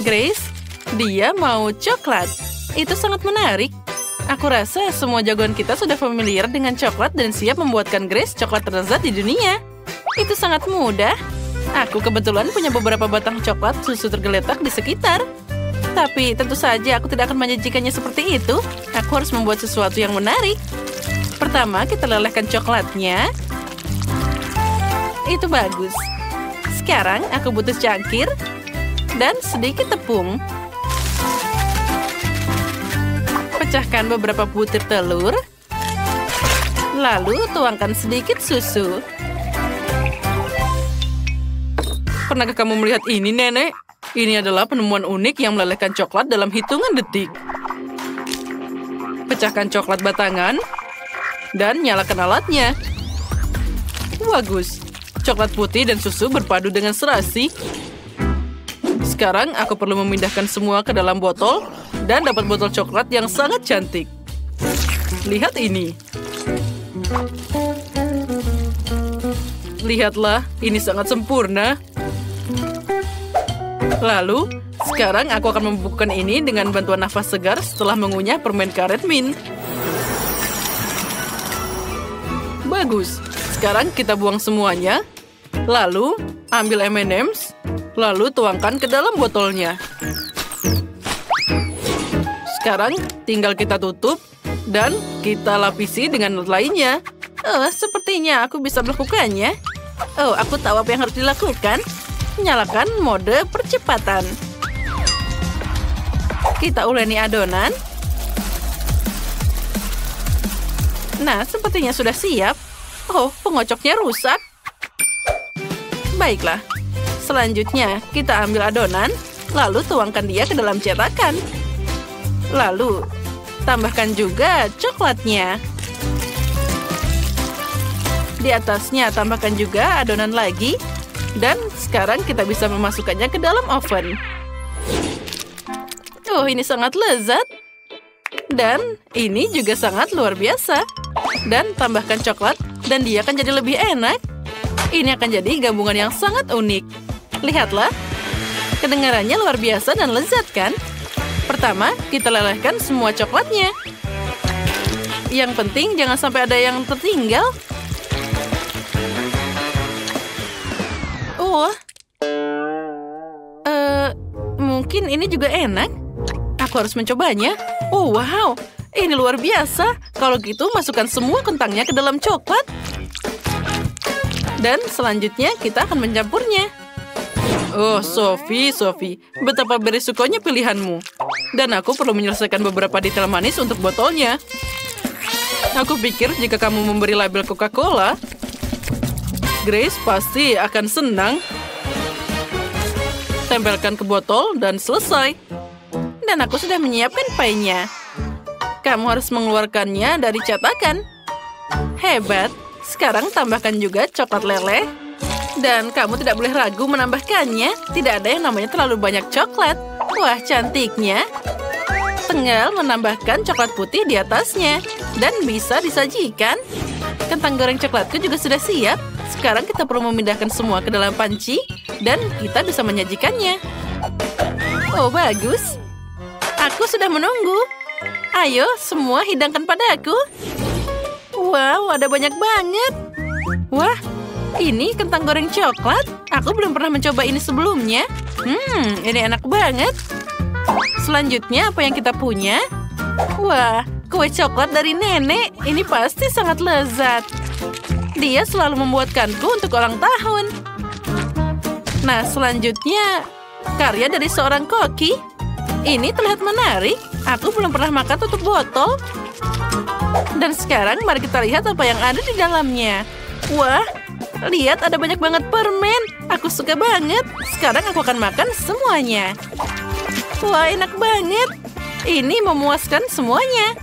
Grace, dia mau coklat. Itu sangat menarik. Aku rasa semua jagoan kita sudah familiar dengan coklat dan siap membuatkan Grace coklat terlezat di dunia. Itu sangat mudah. Aku kebetulan punya beberapa batang coklat susu tergeletak di sekitar. Tapi tentu saja aku tidak akan menyajikannya seperti itu. Aku harus membuat sesuatu yang menarik. Pertama, kita lelehkan coklatnya. Itu bagus. Sekarang aku butuh cangkir dan sedikit tepung. Pecahkan beberapa butir telur. Lalu tuangkan sedikit susu. Pernahkah kamu melihat ini, Nenek? Ini adalah penemuan unik yang melelehkan coklat dalam hitungan detik. Pecahkan coklat batangan dan nyalakan alatnya. Bagus. Coklat putih dan susu berpadu dengan serasi. Sekarang aku perlu memindahkan semua ke dalam botol dan dapat botol coklat yang sangat cantik. Lihat ini. Lihatlah, ini sangat sempurna. Lalu, sekarang aku akan membubukkan ini dengan bantuan nafas segar setelah mengunyah permen karet mint. Bagus. Sekarang kita buang semuanya. Lalu, ambil M&M's. Lalu tuangkan ke dalam botolnya. Sekarang tinggal kita tutup dan kita lapisi dengan lainnya. Sepertinya aku bisa melakukannya. Aku tahu apa yang harus dilakukan. Nyalakan mode percepatan. Kita uleni adonan. Nah, sepertinya sudah siap. Pengocoknya rusak. Baiklah. Selanjutnya, kita ambil adonan, lalu tuangkan dia ke dalam cetakan. Lalu, tambahkan juga coklatnya. Di atasnya, tambahkan juga adonan lagi. Dan sekarang kita bisa memasukkannya ke dalam oven. Ini sangat lezat. Dan ini juga sangat luar biasa. Dan tambahkan coklat, dan dia akan jadi lebih enak. Ini akan jadi gabungan yang sangat unik. Lihatlah. Kedengarannya luar biasa dan lezat, kan? Pertama, kita lelehkan semua coklatnya. Yang penting jangan sampai ada yang tertinggal. Mungkin ini juga enak. Aku harus mencobanya. Wow. Ini luar biasa. Kalau gitu, masukkan semua kentangnya ke dalam coklat. Dan selanjutnya, kita akan mencampurnya. Sophie. Betapa beresikonya pilihanmu. Dan aku perlu menyelesaikan beberapa detail manis untuk botolnya. Aku pikir jika kamu memberi label Coca-Cola, Grace pasti akan senang. Tempelkan ke botol dan selesai. Dan aku sudah menyiapkan pie-nya. Kamu harus mengeluarkannya dari cetakan. Hebat. Sekarang tambahkan juga coklat leleh. Dan kamu tidak boleh ragu menambahkannya. Tidak ada yang namanya terlalu banyak coklat. Wah, cantiknya. Tinggal menambahkan coklat putih di atasnya. Dan bisa disajikan. Kentang goreng coklatku juga sudah siap. Sekarang kita perlu memindahkan semua ke dalam panci. Dan kita bisa menyajikannya. Bagus. Aku sudah menunggu. Ayo, semua hidangkan padaku. Wow, ada banyak banget. Wah, ini kentang goreng coklat. Aku belum pernah mencoba ini sebelumnya. Ini enak banget. Selanjutnya, apa yang kita punya? Wah, kue coklat dari nenek. Ini pasti sangat lezat. Dia selalu membuatkanku untuk ulang tahun. Nah, selanjutnya, karya dari seorang koki. Ini terlihat menarik. Aku belum pernah makan tutup botol. Dan sekarang mari kita lihat apa yang ada di dalamnya. Wah, lihat ada banyak banget permen. Aku suka banget. Sekarang aku akan makan semuanya. Wah, enak banget. Ini memuaskan semuanya.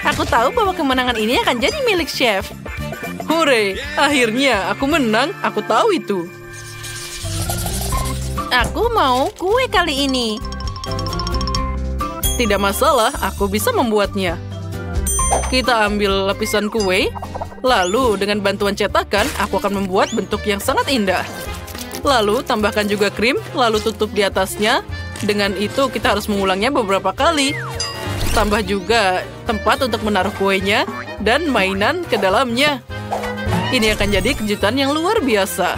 Aku tahu bahwa kemenangan ini akan jadi milik chef. Hore, akhirnya aku menang. Aku tahu itu. Aku mau kue kali ini. Tidak masalah, aku bisa membuatnya. Kita ambil lapisan kue, lalu dengan bantuan cetakan, aku akan membuat bentuk yang sangat indah. Lalu tambahkan juga krim, lalu tutup di atasnya, Dengan itu kita harus mengulangnya beberapa kali. Tambah juga tempat untuk menaruh kuenya dan mainan ke dalamnya. Ini akan jadi kejutan yang luar biasa.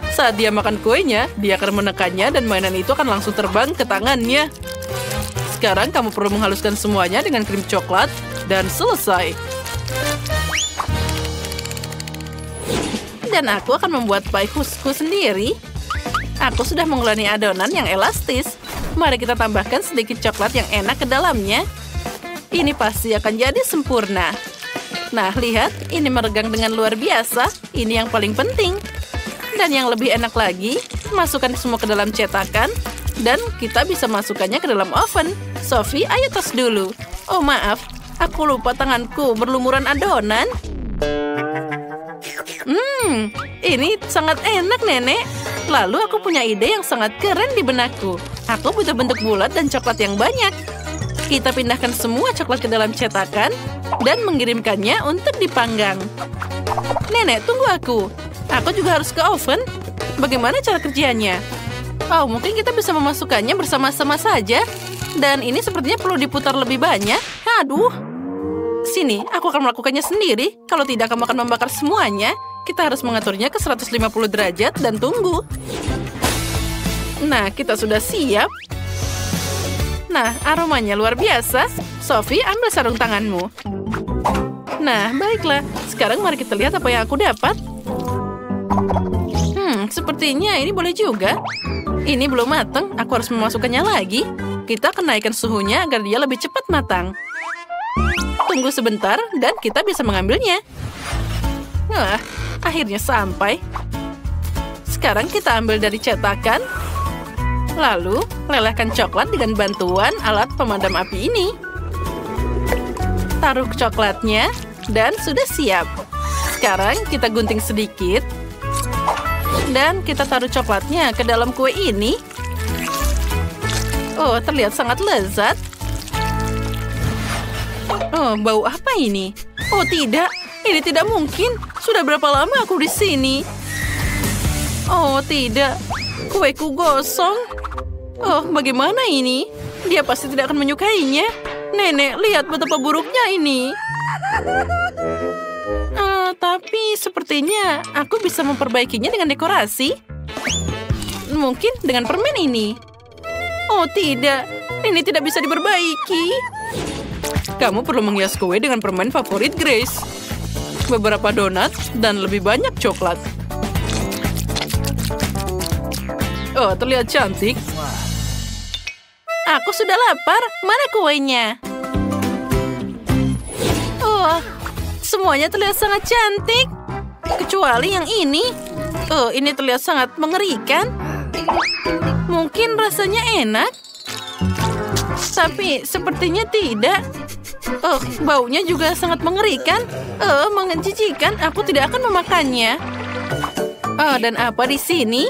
Saat dia makan kuenya, dia akan menekannya dan mainan itu akan langsung terbang ke tangannya. Sekarang kamu perlu menghaluskan semuanya dengan krim coklat dan selesai. Dan aku akan membuat pie khusku sendiri. Aku sudah mengulani adonan yang elastis. Mari kita tambahkan sedikit coklat yang enak ke dalamnya. Ini pasti akan jadi sempurna. Nah, lihat, ini meregang dengan luar biasa. Ini yang paling penting. Dan yang lebih enak lagi, masukkan semua ke dalam cetakan. Dan kita bisa masukkannya ke dalam oven. Sophie, ayo tos dulu. Oh, maaf. Aku lupa tanganku berlumuran adonan. Ini sangat enak, Nenek. Lalu aku punya ide yang sangat keren di benakku. Aku butuh bentuk bulat dan coklat yang banyak. Kita pindahkan semua coklat ke dalam cetakan dan mengirimkannya untuk dipanggang. Nenek, tunggu aku. Aku juga harus ke oven. Bagaimana cara kerjanya? Oh, mungkin kita bisa memasukkannya bersama-sama saja. Dan ini sepertinya perlu diputar lebih banyak. Aduh. Sini, aku akan melakukannya sendiri. Kalau tidak, kamu akan membakar semuanya. Kita harus mengaturnya ke 150 derajat dan tunggu. Nah, kita sudah siap. Nah, aromanya luar biasa. Sophie, ambil sarung tanganmu. Nah, baiklah. Sekarang mari kita lihat apa yang aku dapat. Sepertinya ini boleh juga. Ini belum matang, aku harus memasukkannya lagi. Kita akan naikkan suhunya agar dia lebih cepat matang. Tunggu sebentar dan kita bisa mengambilnya. Wah, akhirnya sampai. Sekarang kita ambil dari cetakan. Lalu, lelehkan coklat dengan bantuan alat pemadam api ini. Taruh coklatnya dan sudah siap. Sekarang kita gunting sedikit. Dan kita taruh coklatnya ke dalam kue ini. Oh, terlihat sangat lezat. Oh, bau apa ini? Oh, tidak. Ini tidak mungkin. Sudah berapa lama aku di sini? Oh, tidak. Kueku gosong. Oh, bagaimana ini? Dia pasti tidak akan menyukainya. Nenek, lihat betapa buruknya ini. Tapi sepertinya aku bisa memperbaikinya dengan dekorasi. Mungkin dengan permen ini. Oh, tidak. Ini tidak bisa diperbaiki. Kamu perlu menghias kue dengan permen favorit Grace. Beberapa donat dan lebih banyak coklat. Oh, terlihat cantik. Aku sudah lapar. Mana kuenya? Oh, semuanya terlihat sangat cantik. Kecuali yang ini. Oh, ini terlihat sangat mengerikan. Mungkin rasanya enak. Tapi sepertinya tidak. Oh, baunya juga sangat mengerikan. Oh, menjijikan. Aku tidak akan memakannya. Oh, dan apa di sini?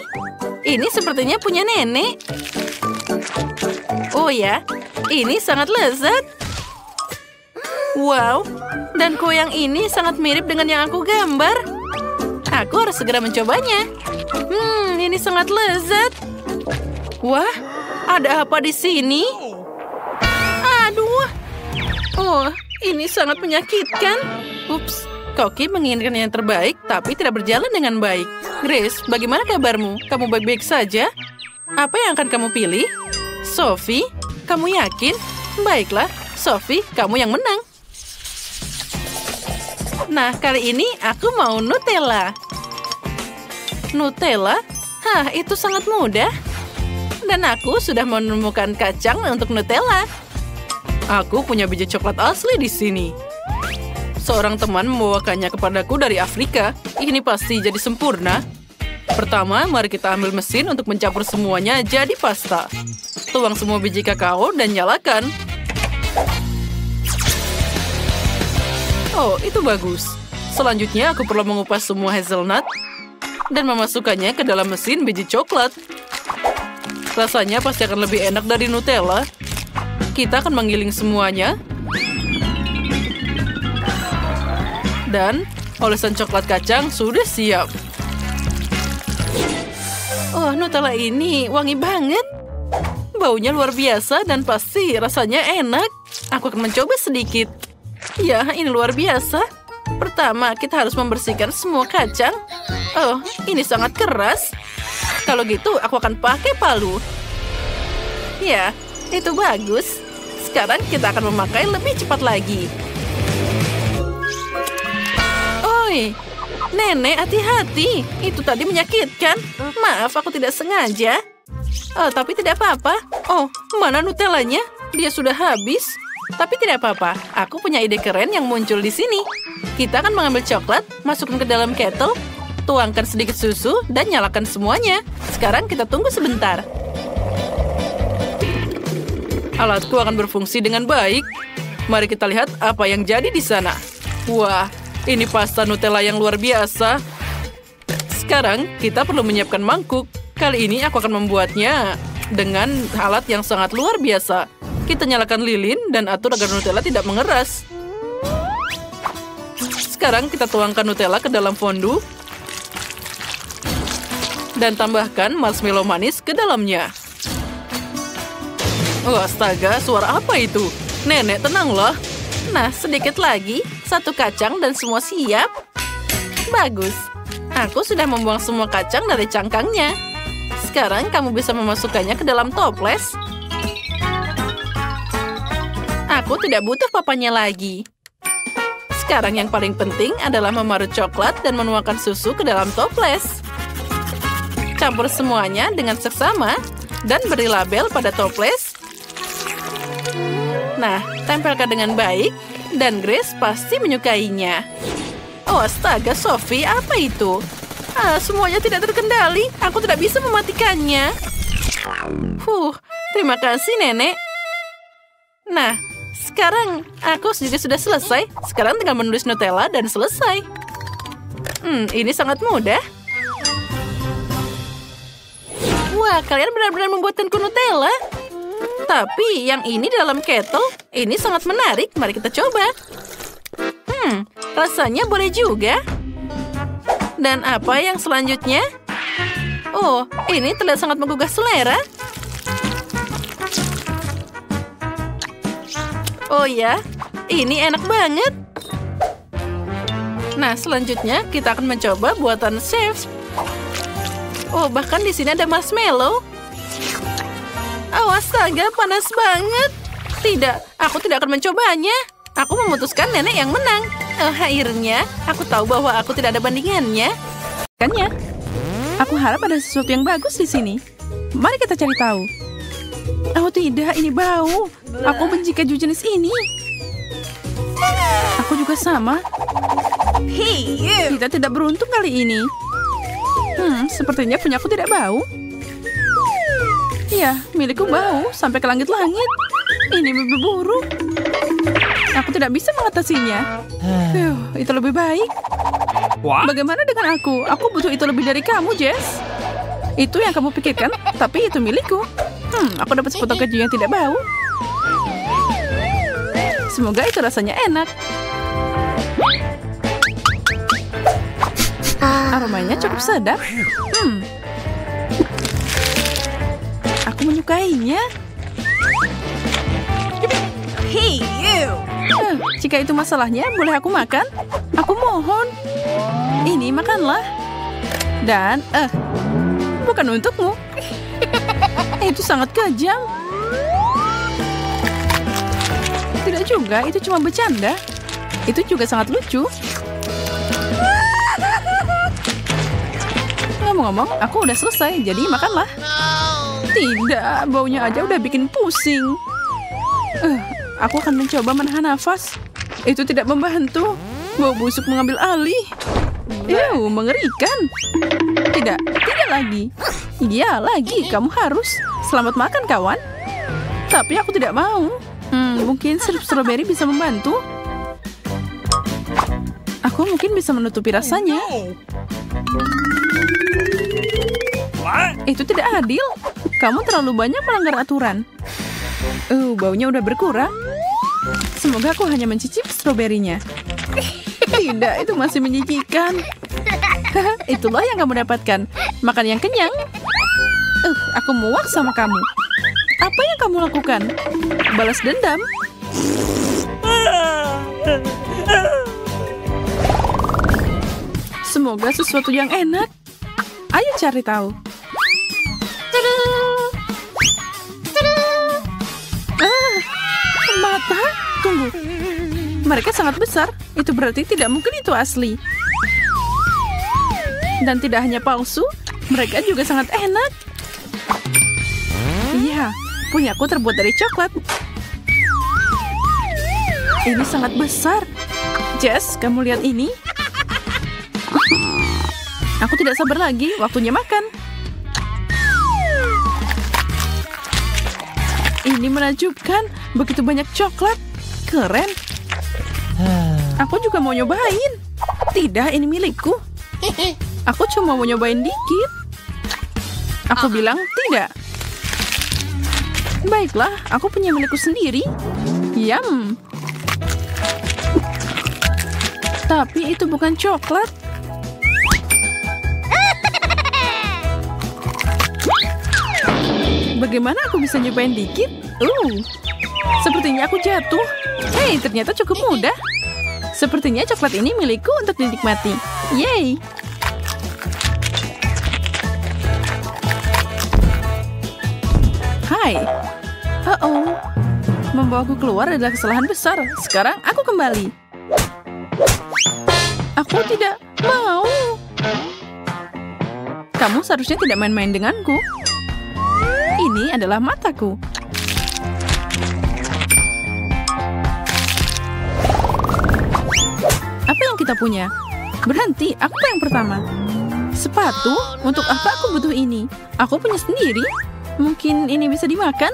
Ini sepertinya punya nenek. Oh ya, ini sangat lezat. Wow, dan kue yang ini sangat mirip dengan yang aku gambar. Aku harus segera mencobanya. Ini sangat lezat. Wah, ada apa di sini? Aduh. Oh, ini sangat menyakitkan. Ups, Koki menginginkan yang terbaik, tapi tidak berjalan dengan baik. Grace, bagaimana kabarmu? Kamu baik-baik saja? Apa yang akan kamu pilih? Sophie, kamu yakin? Baiklah, Sophie, kamu yang menang. Nah, kali ini aku mau Nutella. Nutella? Hah, itu sangat mudah. Dan aku sudah menemukan kacang untuk Nutella. Aku punya biji coklat asli di sini. Seorang teman membawakannya kepadaku dari Afrika. Ini pasti jadi sempurna. Pertama, mari kita ambil mesin untuk mencampur semuanya jadi pasta. Tuang semua biji kakao dan nyalakan. Oh, itu bagus. Selanjutnya, aku perlu mengupas semua hazelnut dan memasukkannya ke dalam mesin biji coklat. Rasanya pasti akan lebih enak dari Nutella. Kita akan menggiling semuanya. Dan olesan coklat kacang sudah siap. Oh, Nutella ini wangi banget. baunya luar biasa dan pasti rasanya enak. Aku akan mencoba sedikit. Ya, ini luar biasa. Pertama, kita harus membersihkan semua kacang. Oh, ini sangat keras. Kalau gitu, aku akan pakai palu. Ya, itu bagus. Sekarang kita akan memakai lebih cepat lagi. Oi, Nenek, hati-hati. Itu tadi menyakitkan. Maaf, aku tidak sengaja. Oh, tapi tidak apa-apa. Oh, mana Nutellanya? Dia sudah habis. Tapi tidak apa-apa. Aku punya ide keren yang muncul di sini. Kita akan mengambil coklat, masukkan ke dalam kettle, tuangkan sedikit susu, dan nyalakan semuanya. Sekarang kita tunggu sebentar. Alatku akan berfungsi dengan baik. Mari kita lihat apa yang jadi di sana. Wah, ini pasta Nutella yang luar biasa. Sekarang kita perlu menyiapkan mangkuk. Kali ini aku akan membuatnya dengan alat yang sangat luar biasa. Kita nyalakan lilin dan atur agar Nutella tidak mengeras. Sekarang kita tuangkan Nutella ke dalam fondue. Dan tambahkan marshmallow manis ke dalamnya. Oh, astaga, suara apa itu? Nenek, tenanglah. Nah, sedikit lagi. 1 kacang dan semua siap. Bagus. Aku sudah membuang semua kacang dari cangkangnya. Sekarang kamu bisa memasukkannya ke dalam toples. Aku tidak butuh papanya lagi. Sekarang yang paling penting adalah memarut coklat dan menuangkan susu ke dalam toples. Campur semuanya dengan seksama dan beri label pada toples. Nah, tempelkan dengan baik dan Grace pasti menyukainya. Oh, astaga, Sophie, apa itu? Semuanya tidak terkendali. Aku tidak bisa mematikannya. Terima kasih, Nenek. Nah, sekarang aku juga sudah selesai. Sekarang tinggal menulis Nutella dan selesai. Ini sangat mudah. Wah, kalian benar-benar membuatkanku Nutella. Tapi yang ini dalam kettle, ini sangat menarik. Mari kita coba. Rasanya boleh juga. Dan apa yang selanjutnya? Oh, ini terlihat sangat menggugah selera. Oh ya, ini enak banget. Nah, selanjutnya kita akan mencoba buatan chef. Oh, bahkan di sini ada marshmallow. Oh, astaga, panas banget. Tidak, aku tidak akan mencobanya. Aku memutuskan Nenek yang menang. Oh, akhirnya, aku tahu bahwa aku tidak ada bandingannya. Makanya, aku harap ada sesuatu yang bagus di sini. Mari kita cari tahu. Oh tidak, ini bau. Aku benci keju jenis ini. Aku juga sama. Kita tidak beruntung kali ini. Sepertinya punya aku tidak bau. Iya, milikku bau sampai ke langit-langit. Ini buruk. Aku tidak bisa mengatasinya. Itu lebih baik. Bagaimana dengan aku? Aku butuh itu lebih dari kamu, Jess. Itu yang kamu pikirkan, tapi itu milikku. Aku dapat sepotong keju yang tidak bau. Semoga itu rasanya enak. Aromanya cukup sedap. Aku menyukainya. Hey, you! Jika itu masalahnya, boleh aku makan? Aku mohon. Ini makanlah. Dan, bukan untukmu. Itu sangat kejam. Tidak juga, itu cuma bercanda. Itu juga sangat lucu. Ngomong-ngomong, aku udah selesai, jadi makanlah. Tidak, baunya aja udah bikin pusing. Aku akan mencoba menahan nafas. Itu tidak membantu. Bau busuk mengambil alih. Mengerikan. Tidak lagi. Iya, lagi. Kamu harus. Selamat makan, kawan. Tapi aku tidak mau. Mungkin sirup stroberi bisa membantu. Aku mungkin bisa menutupi rasanya. Itu tidak adil. Kamu terlalu banyak melanggar aturan. Baunya udah berkurang. Semoga aku hanya mencicipi stroberinya. Tidak, itu masih menjijikan. Itulah yang kamu dapatkan. Makan yang kenyang. Aku muak sama kamu. Apa yang kamu lakukan? Balas dendam? Semoga sesuatu yang enak. Ayo cari tahu. Mata? Tunggu. Mereka sangat besar. Itu berarti tidak mungkin itu asli. Dan tidak hanya palsu, mereka juga sangat enak. Iya, punyaku terbuat dari coklat. Ini sangat besar. Jess, kamu lihat ini? Aku tidak sabar lagi, waktunya makan. Ini menakjubkan, begitu banyak coklat. Keren. Aku juga mau nyobain. Tidak, ini milikku. Aku cuma mau nyobain dikit. Aku bilang tidak. Baiklah, aku punya milikku sendiri. Yum. Tapi itu bukan coklat. Bagaimana aku bisa nyobain dikit? Sepertinya aku jatuh. Hei, ternyata cukup mudah. Sepertinya coklat ini milikku untuk dinikmati. Yeay! Hai. Membawaku keluar adalah kesalahan besar. Sekarang aku kembali. Aku tidak mau. Kamu seharusnya tidak main-main denganku. Ini adalah mataku. Apa yang kita punya? Berhenti, aku yang pertama. Sepatu? Untuk apa aku butuh ini? Aku punya sendiri. Mungkin ini bisa dimakan?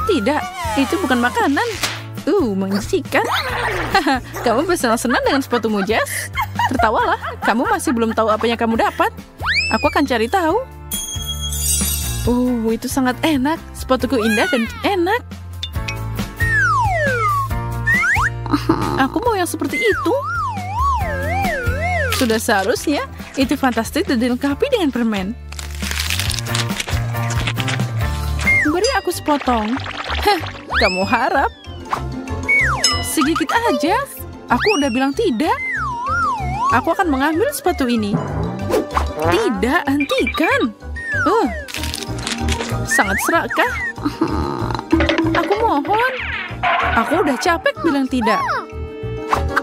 Tidak. Itu bukan makanan. Menjijikan. Kamu bersenang-senang dengan sepatumu, Jess? Tertawalah, kamu masih belum tahu apa yang kamu dapat. Aku akan cari tahu. Itu sangat enak. Sepatuku indah dan enak. Aku mau yang seperti itu. Sudah seharusnya. Itu fantastis dan dilengkapi dengan permen. Beri aku sepotong. Kamu harap? Sedikit aja. Aku udah bilang tidak. Aku akan mengambil sepatu ini. Tidak, hentikan. Sangat serakah. Aku mohon. Aku udah capek bilang tidak.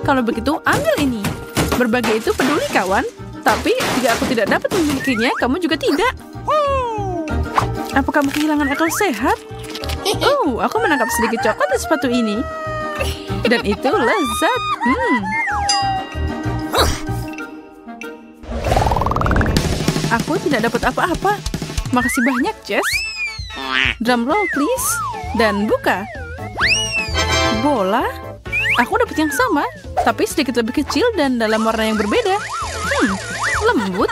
Kalau begitu, ambil ini. Berbagi itu peduli, kawan. Tapi, jika aku tidak dapat memilikinya, kamu juga tidak. Apa kamu kehilangan akal sehat? Aku menangkap sedikit coklat di sepatu ini. Dan itu lezat. Aku tidak dapat apa-apa. Makasih banyak, Jess. Drum roll, please. Dan buka. Bola. Aku dapat yang sama, tapi sedikit lebih kecil dan dalam warna yang berbeda. Lembut.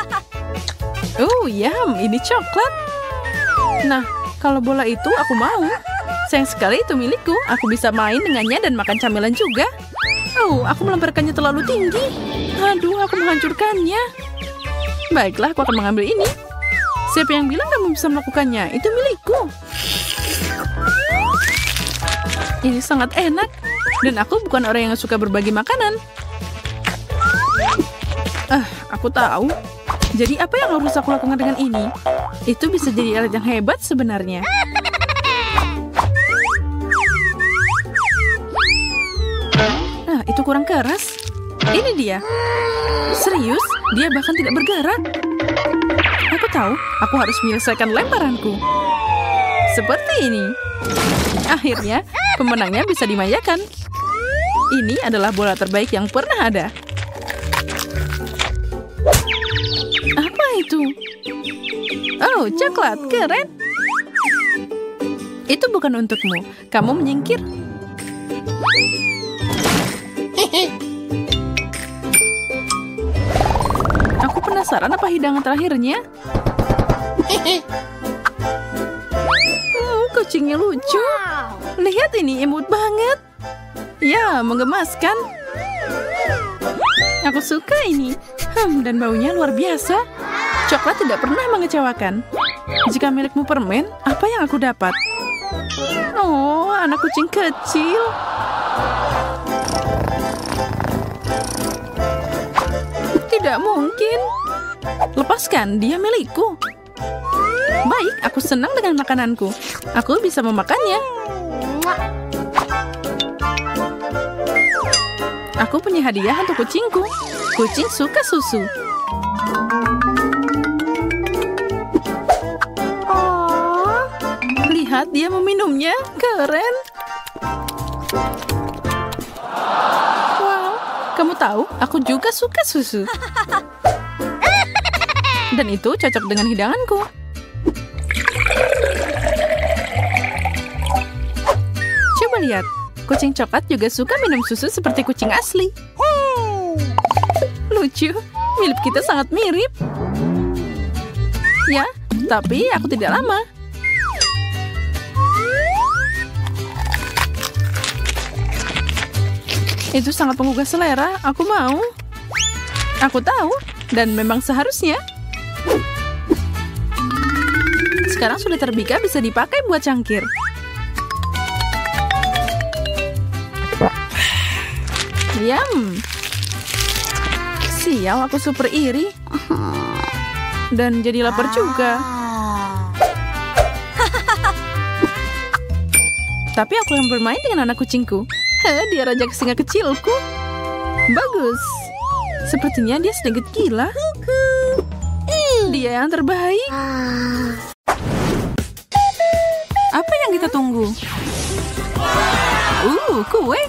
Yum, ini coklat. Nah, kalau bola itu aku mau. Sayang sekali itu milikku. Aku bisa main dengannya dan makan camilan juga. Aku melemparkannya terlalu tinggi. Aduh, aku menghancurkannya. Baiklah, aku akan mengambil ini. Siapa yang bilang kamu bisa melakukannya? Itu milikku. Ini sangat enak. Dan aku bukan orang yang suka berbagi makanan. Aku tahu. Jadi apa yang harus aku lakukan dengan ini? Itu bisa jadi alat yang hebat sebenarnya. Itu kurang keras. Ini dia. Serius, dia bahkan tidak bergerak. Aku tahu, aku harus menyelesaikan lemparanku. Seperti ini. Akhirnya, pemenangnya bisa dimayakan. Ini adalah bola terbaik yang pernah ada. Apa itu? Coklat, keren. Itu bukan untukmu. Kamu menyingkir. Aku penasaran apa hidangan terakhirnya. Kucingnya lucu. Lihat ini, imut banget. Ya, menggemaskan. Aku suka ini. Dan baunya luar biasa. Coklat tidak pernah mengecewakan. Jika milikmu permen, apa yang aku dapat? Oh, anak kucing kecil. Tidak mungkin. Lepaskan, dia milikku. Baik, aku senang dengan makananku. Aku bisa memakannya. Aku punya hadiah untuk kucingku. Kucing suka susu. Lihat, dia meminumnya. Keren. Wow, kamu tahu, aku juga suka susu. Dan itu cocok dengan hidanganku. Coba lihat, kucing coklat juga suka minum susu seperti kucing asli. Lucu, milik kita sangat mirip. Ya, tapi aku tidak lama. Itu sangat menggugah selera, aku mau. Aku tahu, dan memang seharusnya. Sekarang sudah terbika, bisa dipakai buat cangkir. Yum. Sial, aku super iri. Dan jadi lapar juga. Tapi aku akan bermain dengan anak kucingku. Dia raja singa kecilku. Bagus. Sepertinya dia sedikit gila. Dia yang terbaik. Apa yang kita tunggu? Kue.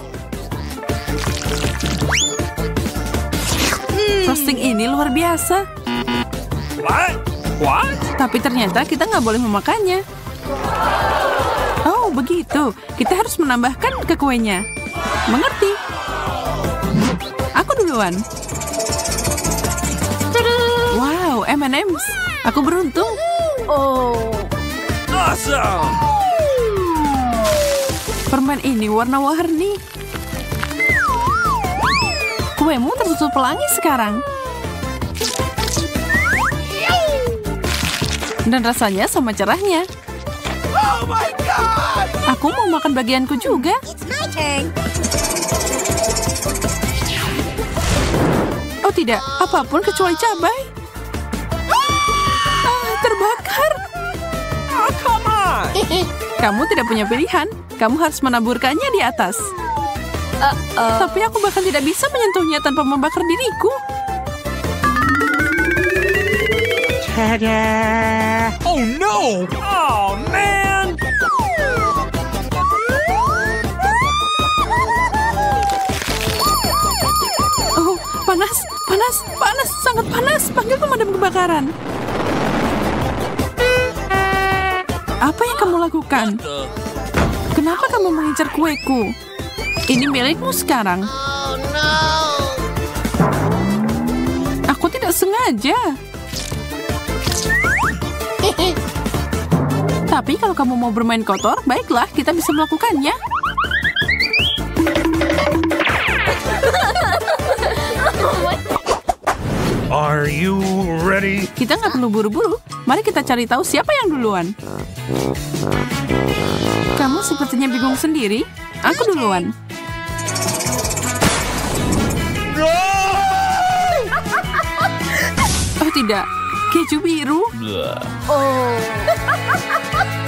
Frosting ini luar biasa. What? Tapi ternyata kita nggak boleh memakannya. Oh, begitu. Kita harus menambahkan ke kuenya. Mengerti? Aku duluan. Wow, M&M's. Aku beruntung. Awesome! Permen ini warna-warni. Kuemu tertutup pelangi sekarang. Dan rasanya sama cerahnya. Oh my God! Aku mau makan bagianku juga. It's my turn. Oh tidak, apapun kecuali cabai. Terbakar. Oh, come on! Kamu tidak punya pilihan. Kamu harus menaburkannya di atas. Tapi aku bahkan tidak bisa menyentuhnya tanpa membakar diriku. Ta-da! Oh no! Oh man! Oh, panas, panas, panas, sangat panas. Panggil pemadam kebakaran. Apa yang kamu lakukan? Kenapa kamu mengincar kueku? Ini milikmu sekarang. Oh no. Aku tidak sengaja. Tapi kalau kamu mau bermain kotor, baiklah, kita bisa melakukannya. Are you ready? Kita nggak perlu buru-buru. Mari kita cari tahu siapa yang duluan. Kamu sepertinya bingung sendiri. Aku duluan. Oh tidak, keju biru.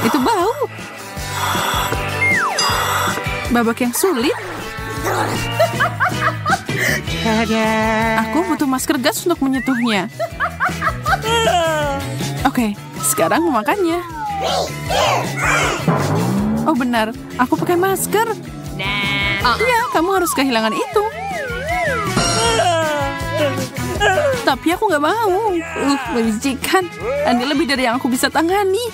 Itu bau. Babak yang sulit. Aku butuh masker gas untuk menyentuhnya. Oke, sekarang memakannya. Oh benar, aku pakai masker. Ya, kamu harus kehilangan itu. Tapi aku nggak mau. Menjijikan. Ini lebih dari yang aku bisa tangani.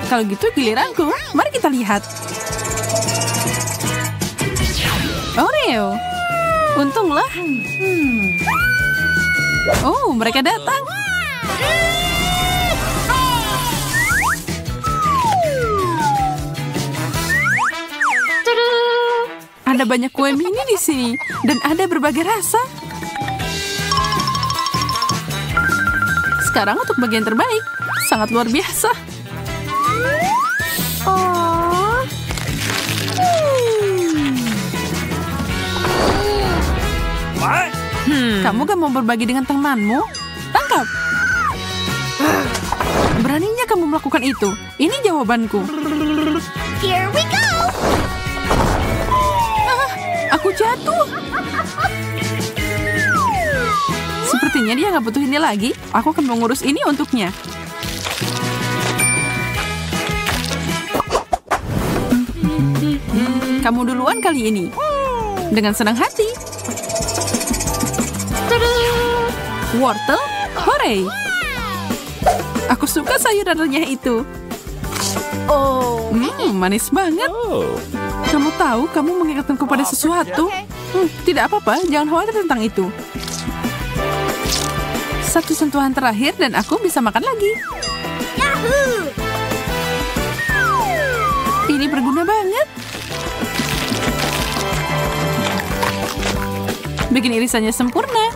Kalau gitu giliranku. Mari kita lihat. Oreo. Untunglah. Oh, mereka datang. Ada banyak kue mini di sini dan ada berbagai rasa. sekarang untuk bagian terbaik. Sangat luar biasa. What? Kamu gak mau berbagi dengan temanmu? Tangkap! Beraninya kamu melakukan itu. Ini jawabanku. Here we go! Aku jatuh. Sepertinya dia nggak butuh ini lagi. Aku akan mengurus ini untuknya. Kamu duluan kali ini. Dengan senang hati. Wortel, hore! Aku suka sayuran renyah itu. Manis banget. Kamu tahu, kamu mengingatkanku pada sesuatu. Tidak apa-apa, jangan khawatir tentang itu. Satu sentuhan terakhir dan aku bisa makan lagi. Yahoo! Ini berguna banget. Bikin irisannya sempurna.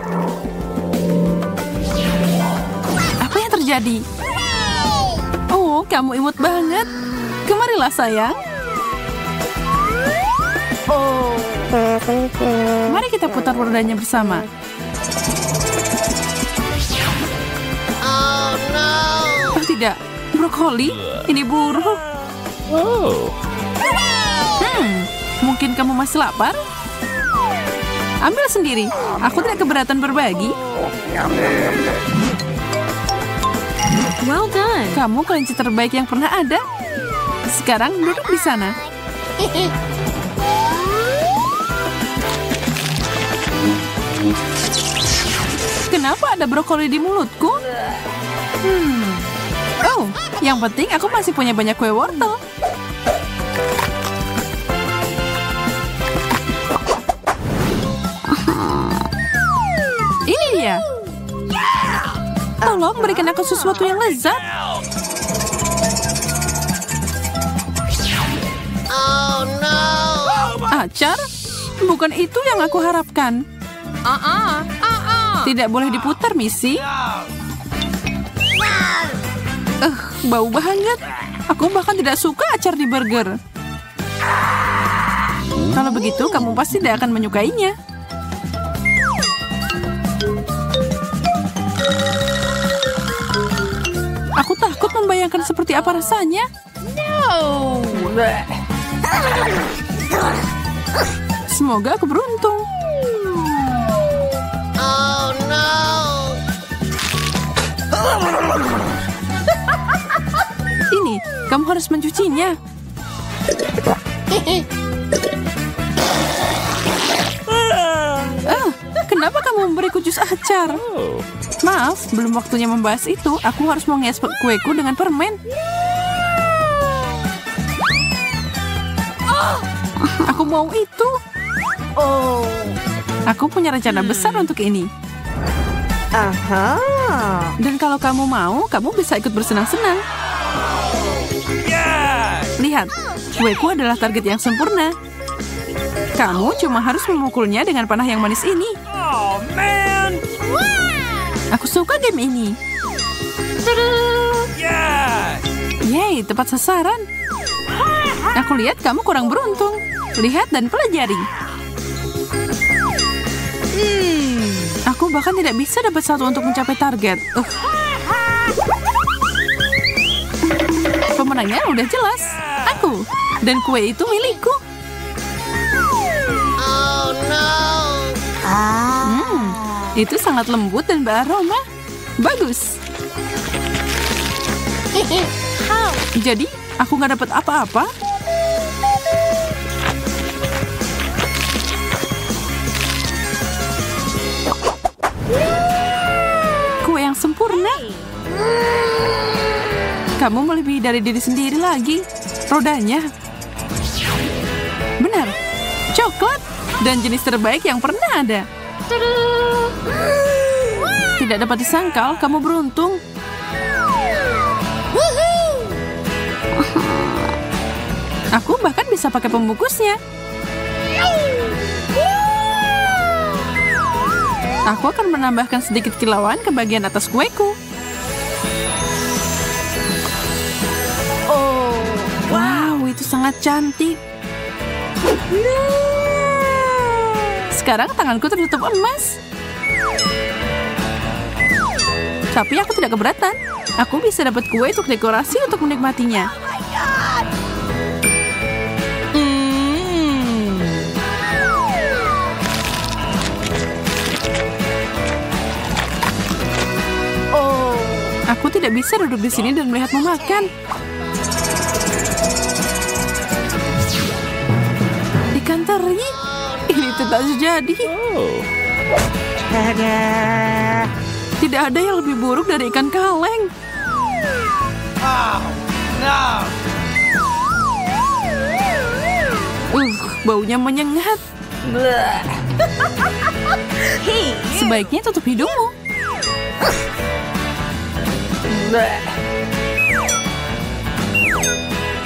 Apa yang terjadi? Oh, kamu imut banget. Kemarilah sayang. Mari kita putar rodanya bersama. Oh no! Oh tidak, brokoli. Ini buruk. Mungkin kamu masih lapar? Ambil sendiri. Aku tidak keberatan berbagi. Well done. Kamu kelinci terbaik yang pernah ada. Sekarang duduk di sana. Kenapa ada brokoli di mulutku? Oh, yang penting aku masih punya banyak kue wortel. Ini dia. Tolong berikan aku sesuatu yang lezat. Oh no! Acar? Bukan itu yang aku harapkan. Tidak boleh diputar, Missy. Bau banget. Aku bahkan tidak suka acar di burger. Kalau begitu, kamu pasti tidak akan menyukainya. Aku takut membayangkan seperti apa rasanya. No! Semoga aku beruntung. Oh no! Ini, kamu harus mencucinya. Kenapa kamu memberiku jus acar? Maaf, belum waktunya membahas itu. Aku harus menghias kueku dengan permen. Aku mau itu. Aku punya rencana besar untuk ini. Dan kalau kamu mau, kamu bisa ikut bersenang-senang. Lihat, kueku adalah target yang sempurna. Kamu cuma harus memukulnya dengan panah yang manis ini. Oh, man! Aku suka game ini. Yeah! Yeay, tepat sasaran. Aku lihat kamu kurang beruntung. Lihat dan pelajari. Aku bahkan tidak bisa dapat satu untuk mencapai target. Pemenangnya udah jelas. Aku. Dan kue itu milikku. Oh no! Itu sangat lembut dan beraroma. Bagus. Jadi, aku nggak dapat apa-apa. Kue yang sempurna. Kamu melebihi dari diri sendiri lagi. Rodanya. Benar. Coklat. Dan jenis terbaik yang pernah ada. Tidak dapat disangkal, kamu beruntung. Aku bahkan bisa pakai pembungkusnya. Aku akan menambahkan sedikit kilauan ke bagian atas kueku. sangat cantik. Sekarang tanganku tertutup emas. Tapi aku tidak keberatan. Aku bisa dapat kue untuk dekorasi untuk menikmatinya. Aku tidak bisa duduk di sini dan melihatmu makan. Ikan teri? Ini tidak terjadi. Tidak ada yang lebih buruk dari ikan kaleng. Baunya menyengat. Sebaiknya tutup hidungmu.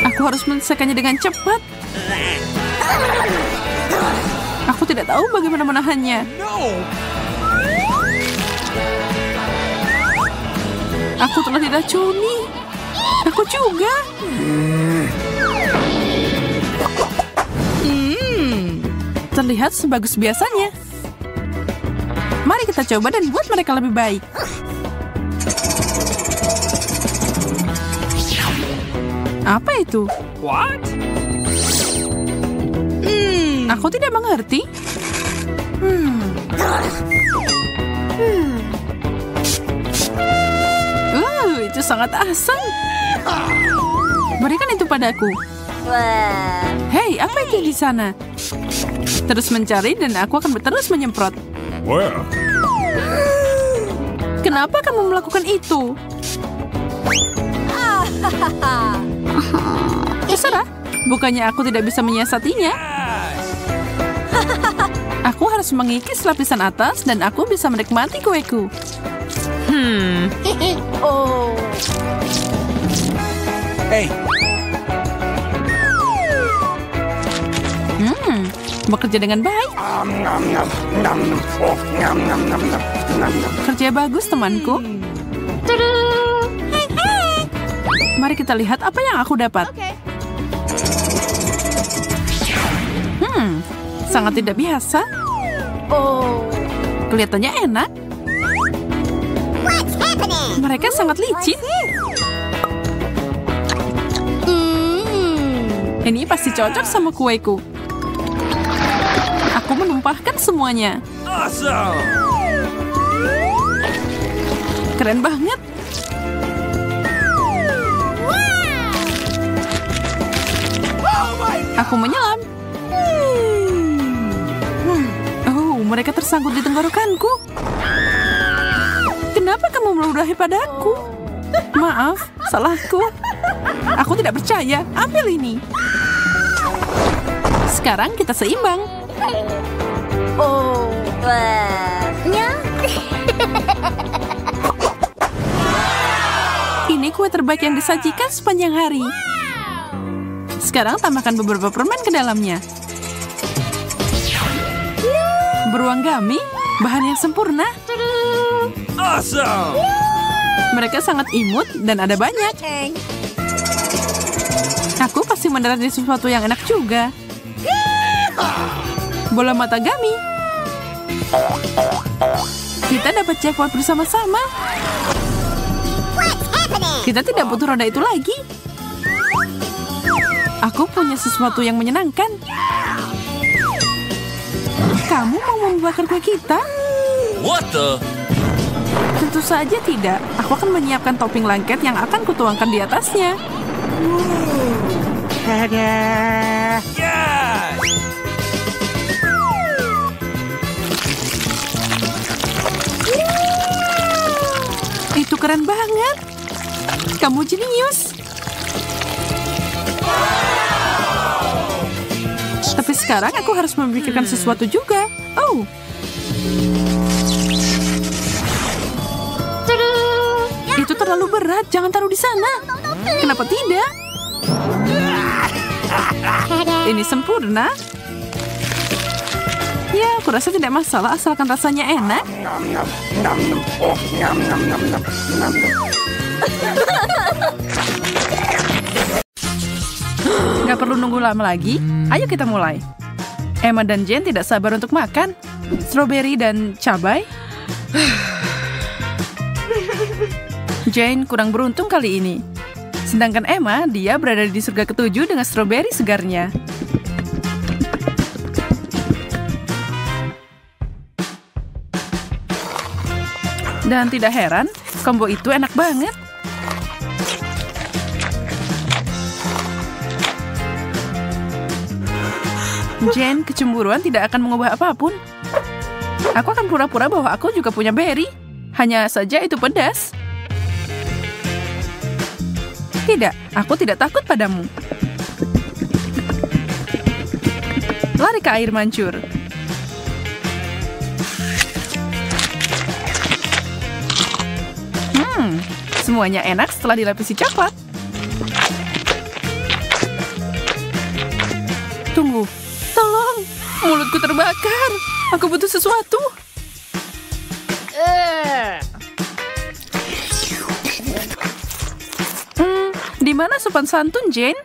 Aku harus menyelesaikannya dengan cepat. Aku tidak tahu bagaimana menahannya. Aku telah diracuni. Aku juga. Terlihat sebagus biasanya. Mari kita coba dan buat mereka lebih baik. Apa itu? What? Aku tidak mengerti. Itu sangat asam. Berikan itu padaku. Hei, apa itu di sana? Terus mencari dan aku akan terus menyemprot. Well. Kenapa kamu melakukan itu? Terserah. Bukannya aku tidak bisa menyiasatinya. Aku harus mengikis lapisan atas dan aku bisa menikmati kueku. Hey. Bekerja dengan baik. Kerja bagus, temanku. Mari kita lihat apa yang aku dapat. Sangat tidak biasa. Kelihatannya enak. Mereka sangat licin. Ini pasti cocok sama kueku. Aku menumpahkan semuanya. Awesome. Keren banget. Aku menyelam. Oh, mereka tersangkut di tenggorokanku. Kenapa kamu meludahi padaku? Maaf, salahku. Aku tidak percaya. Ambil ini. Sekarang kita seimbang. Ini kue terbaik yang disajikan sepanjang hari. Sekarang tambahkan beberapa permen ke dalamnya. Beruang gummy, bahan yang sempurna. Awesome. Mereka sangat imut dan ada banyak. Aku pasti mendarat di sesuatu yang enak juga. Bola mata gummy. Kita dapat jackpot bersama-sama. Kita tidak butuh roda itu lagi. Aku punya sesuatu yang menyenangkan. Kamu mau membakar kue kita? What the? Tentu saja tidak. Aku akan menyiapkan topping lengket yang akan kutuangkan di atasnya. Yes. Itu keren banget. Kamu jenius. Tapi sekarang aku harus memikirkan sesuatu juga. Oh. Itu terlalu berat. Jangan taruh di sana. Kenapa tidak? Ini sempurna. Ya, aku rasa tidak masalah asalkan rasanya enak. Gak Tidak perlu nunggu lama lagi. Ayo kita mulai. Emma dan Jane tidak sabar untuk makan. Stroberi dan cabai. Jane kurang beruntung kali ini. Sedangkan Emma, dia berada di surga ketujuh dengan stroberi segarnya. Dan tidak heran, combo itu enak banget. Jane kecemburuan tidak akan mengubah apapun. Aku akan pura-pura bahwa aku juga punya berry. Hanya saja itu pedas. Tidak, aku tidak takut padamu. Lari ke air mancur. Semuanya enak setelah dilapisi coklat. Tunggu, tolong, mulutku terbakar. Aku butuh sesuatu. Di mana sopan santun, Jane?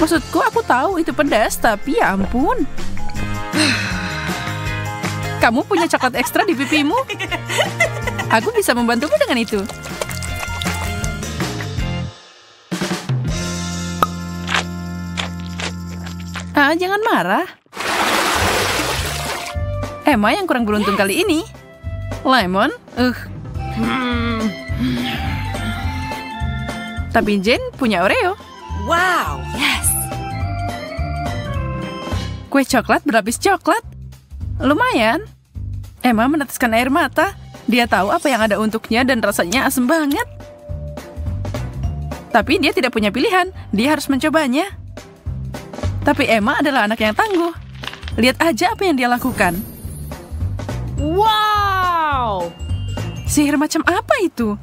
Maksudku, aku tahu itu pedas, tapi ya ampun. Kamu punya coklat ekstra di pipimu? Aku bisa membantumu dengan itu. Jangan marah. Emma yang kurang beruntung kali ini. Lemon, Tapi Jane punya Oreo. Wow, yes. Kue coklat berlapis coklat. Lumayan. Emma meneteskan air mata. Dia tahu apa yang ada untuknya dan rasanya asem banget. Tapi dia tidak punya pilihan. Dia harus mencobanya. Tapi Emma adalah anak yang tangguh. Lihat aja apa yang dia lakukan. Wow. Sihir macam apa itu?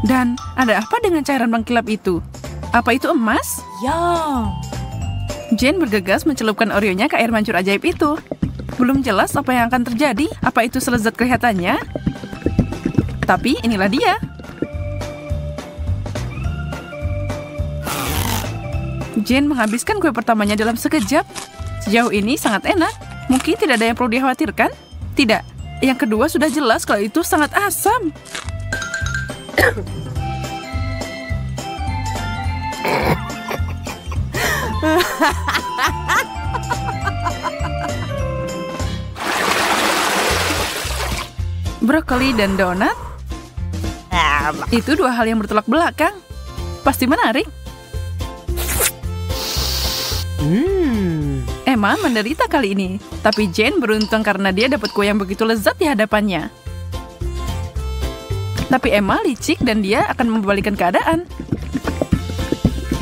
Dan ada apa dengan cairan mengkilap itu? Apa itu emas? Yum. Jane bergegas mencelupkan Oreo-nya ke air mancur ajaib itu. Belum jelas apa yang akan terjadi, apa itu selezat kelihatannya. Tapi inilah dia. Jane menghabiskan kue pertamanya dalam sekejap. Sejauh ini sangat enak. Mungkin tidak ada yang perlu dikhawatirkan. Tidak, yang kedua sudah jelas kalau itu sangat asam. Brokoli dan donat? Itu dua hal yang bertolak belakang. Pasti menarik. Emma menderita kali ini, tapi Jane beruntung karena dia dapat kue yang begitu lezat di hadapannya. Tapi Emma licik dan dia akan membalikan keadaan.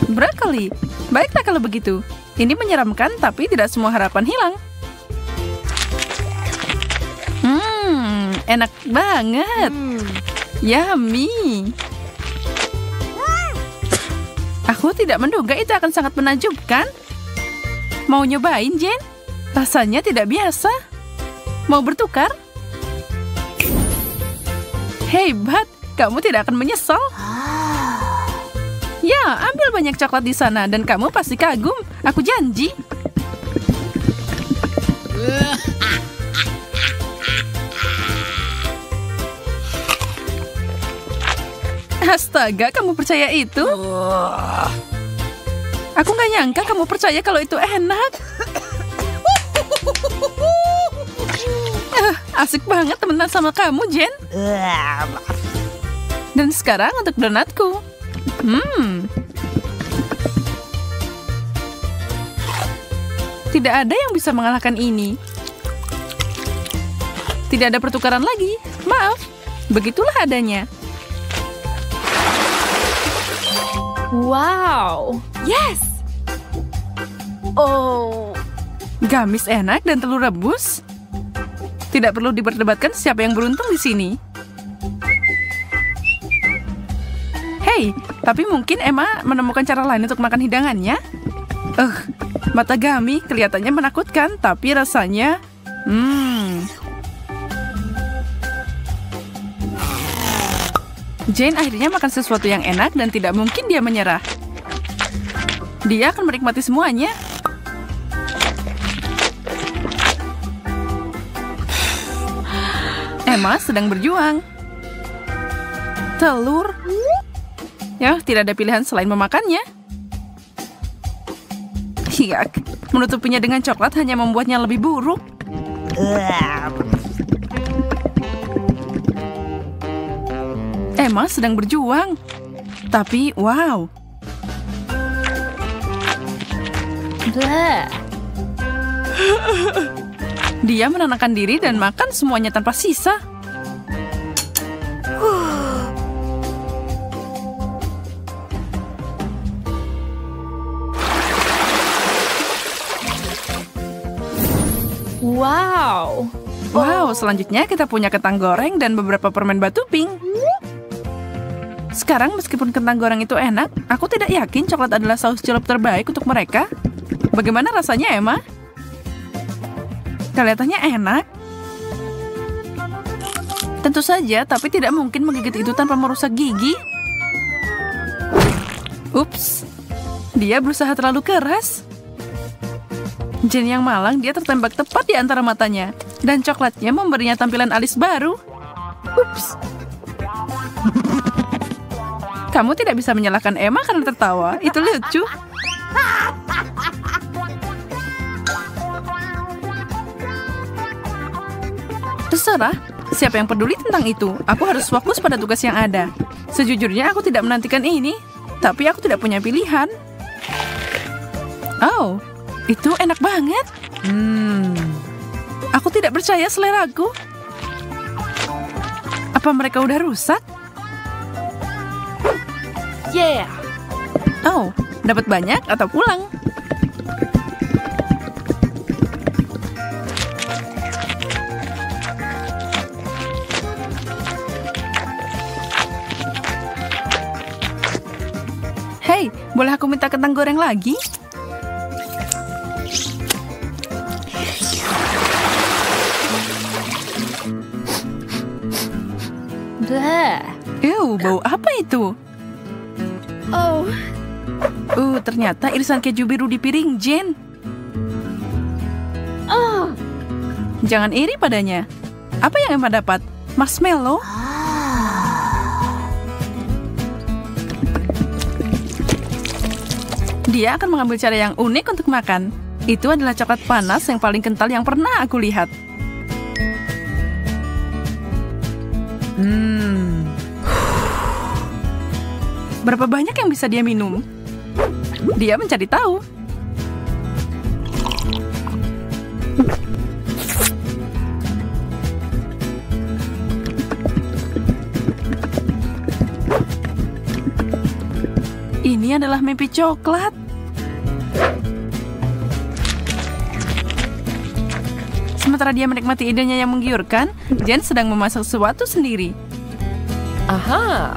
Brokoli, baiklah kalau begitu. Ini menyeramkan, tapi tidak semua harapan hilang. Enak banget. Yummy. Aku tidak menduga itu akan sangat menakjubkan. Mau nyobain, Jane? Rasanya tidak biasa. Mau bertukar? Hebat, kamu tidak akan menyesal. Ya, ambil banyak coklat di sana dan kamu pasti kagum. Aku janji. Astaga, kamu percaya itu? Aku nggak nyangka kamu percaya kalau itu enak. Asik banget temenan sama kamu, Jane. Dan sekarang untuk donatku. Tidak ada yang bisa mengalahkan ini. Tidak ada pertukaran lagi. Maaf, begitulah adanya. Wow. Yes. Oh. Gamis enak dan telur rebus. Tidak perlu diperdebatkan siapa yang beruntung di sini. Hey, tapi mungkin Emma menemukan cara lain untuk makan hidangannya. Mata Gami kelihatannya menakutkan, tapi rasanya... Jane akhirnya makan sesuatu yang enak dan tidak mungkin dia menyerah. Dia akan menikmati semuanya. Emma sedang berjuang. Telur. Ya, tidak ada pilihan selain memakannya. Hiak, menutupinya dengan coklat hanya membuatnya lebih buruk. Emma sedang berjuang. Tapi, wow. Dia menenangkan diri dan makan semuanya tanpa sisa. Wow. Wow, selanjutnya kita punya kentang goreng dan beberapa permen batu pink. Sekarang meskipun kentang goreng itu enak, aku tidak yakin coklat adalah saus celup terbaik untuk mereka. Bagaimana rasanya, Emma? Kelihatannya enak. Tentu saja, tapi tidak mungkin menggigit itu tanpa merusak gigi. Ups, dia berusaha terlalu keras. Jane yang malang, dia tertembak tepat di antara matanya. Dan coklatnya memberinya tampilan alis baru. Ups. Kamu tidak bisa menyalahkan Emma karena tertawa. Itu lucu. Terserah, siapa yang peduli tentang itu? Aku harus fokus pada tugas yang ada. Sejujurnya aku tidak menantikan ini, tapi aku tidak punya pilihan. Oh, itu enak banget. Aku tidak percaya seleraku. Apa mereka udah rusak? Yeah. Oh, dapat banyak atau pulang? Hei, boleh aku minta kentang goreng lagi? Ew, bau apa itu? Oh. Ternyata irisan keju biru di piring Jane. Jangan iri padanya. Apa yang Emma dapat? Marshmallow? Dia akan mengambil cara yang unik untuk makan. Itu adalah coklat panas yang paling kental yang pernah aku lihat. Berapa banyak yang bisa dia minum? Dia mencari tahu. Ini adalah mimpi coklat. Sementara dia menikmati idenya yang menggiurkan, Jane sedang memasak sesuatu sendiri. Aha.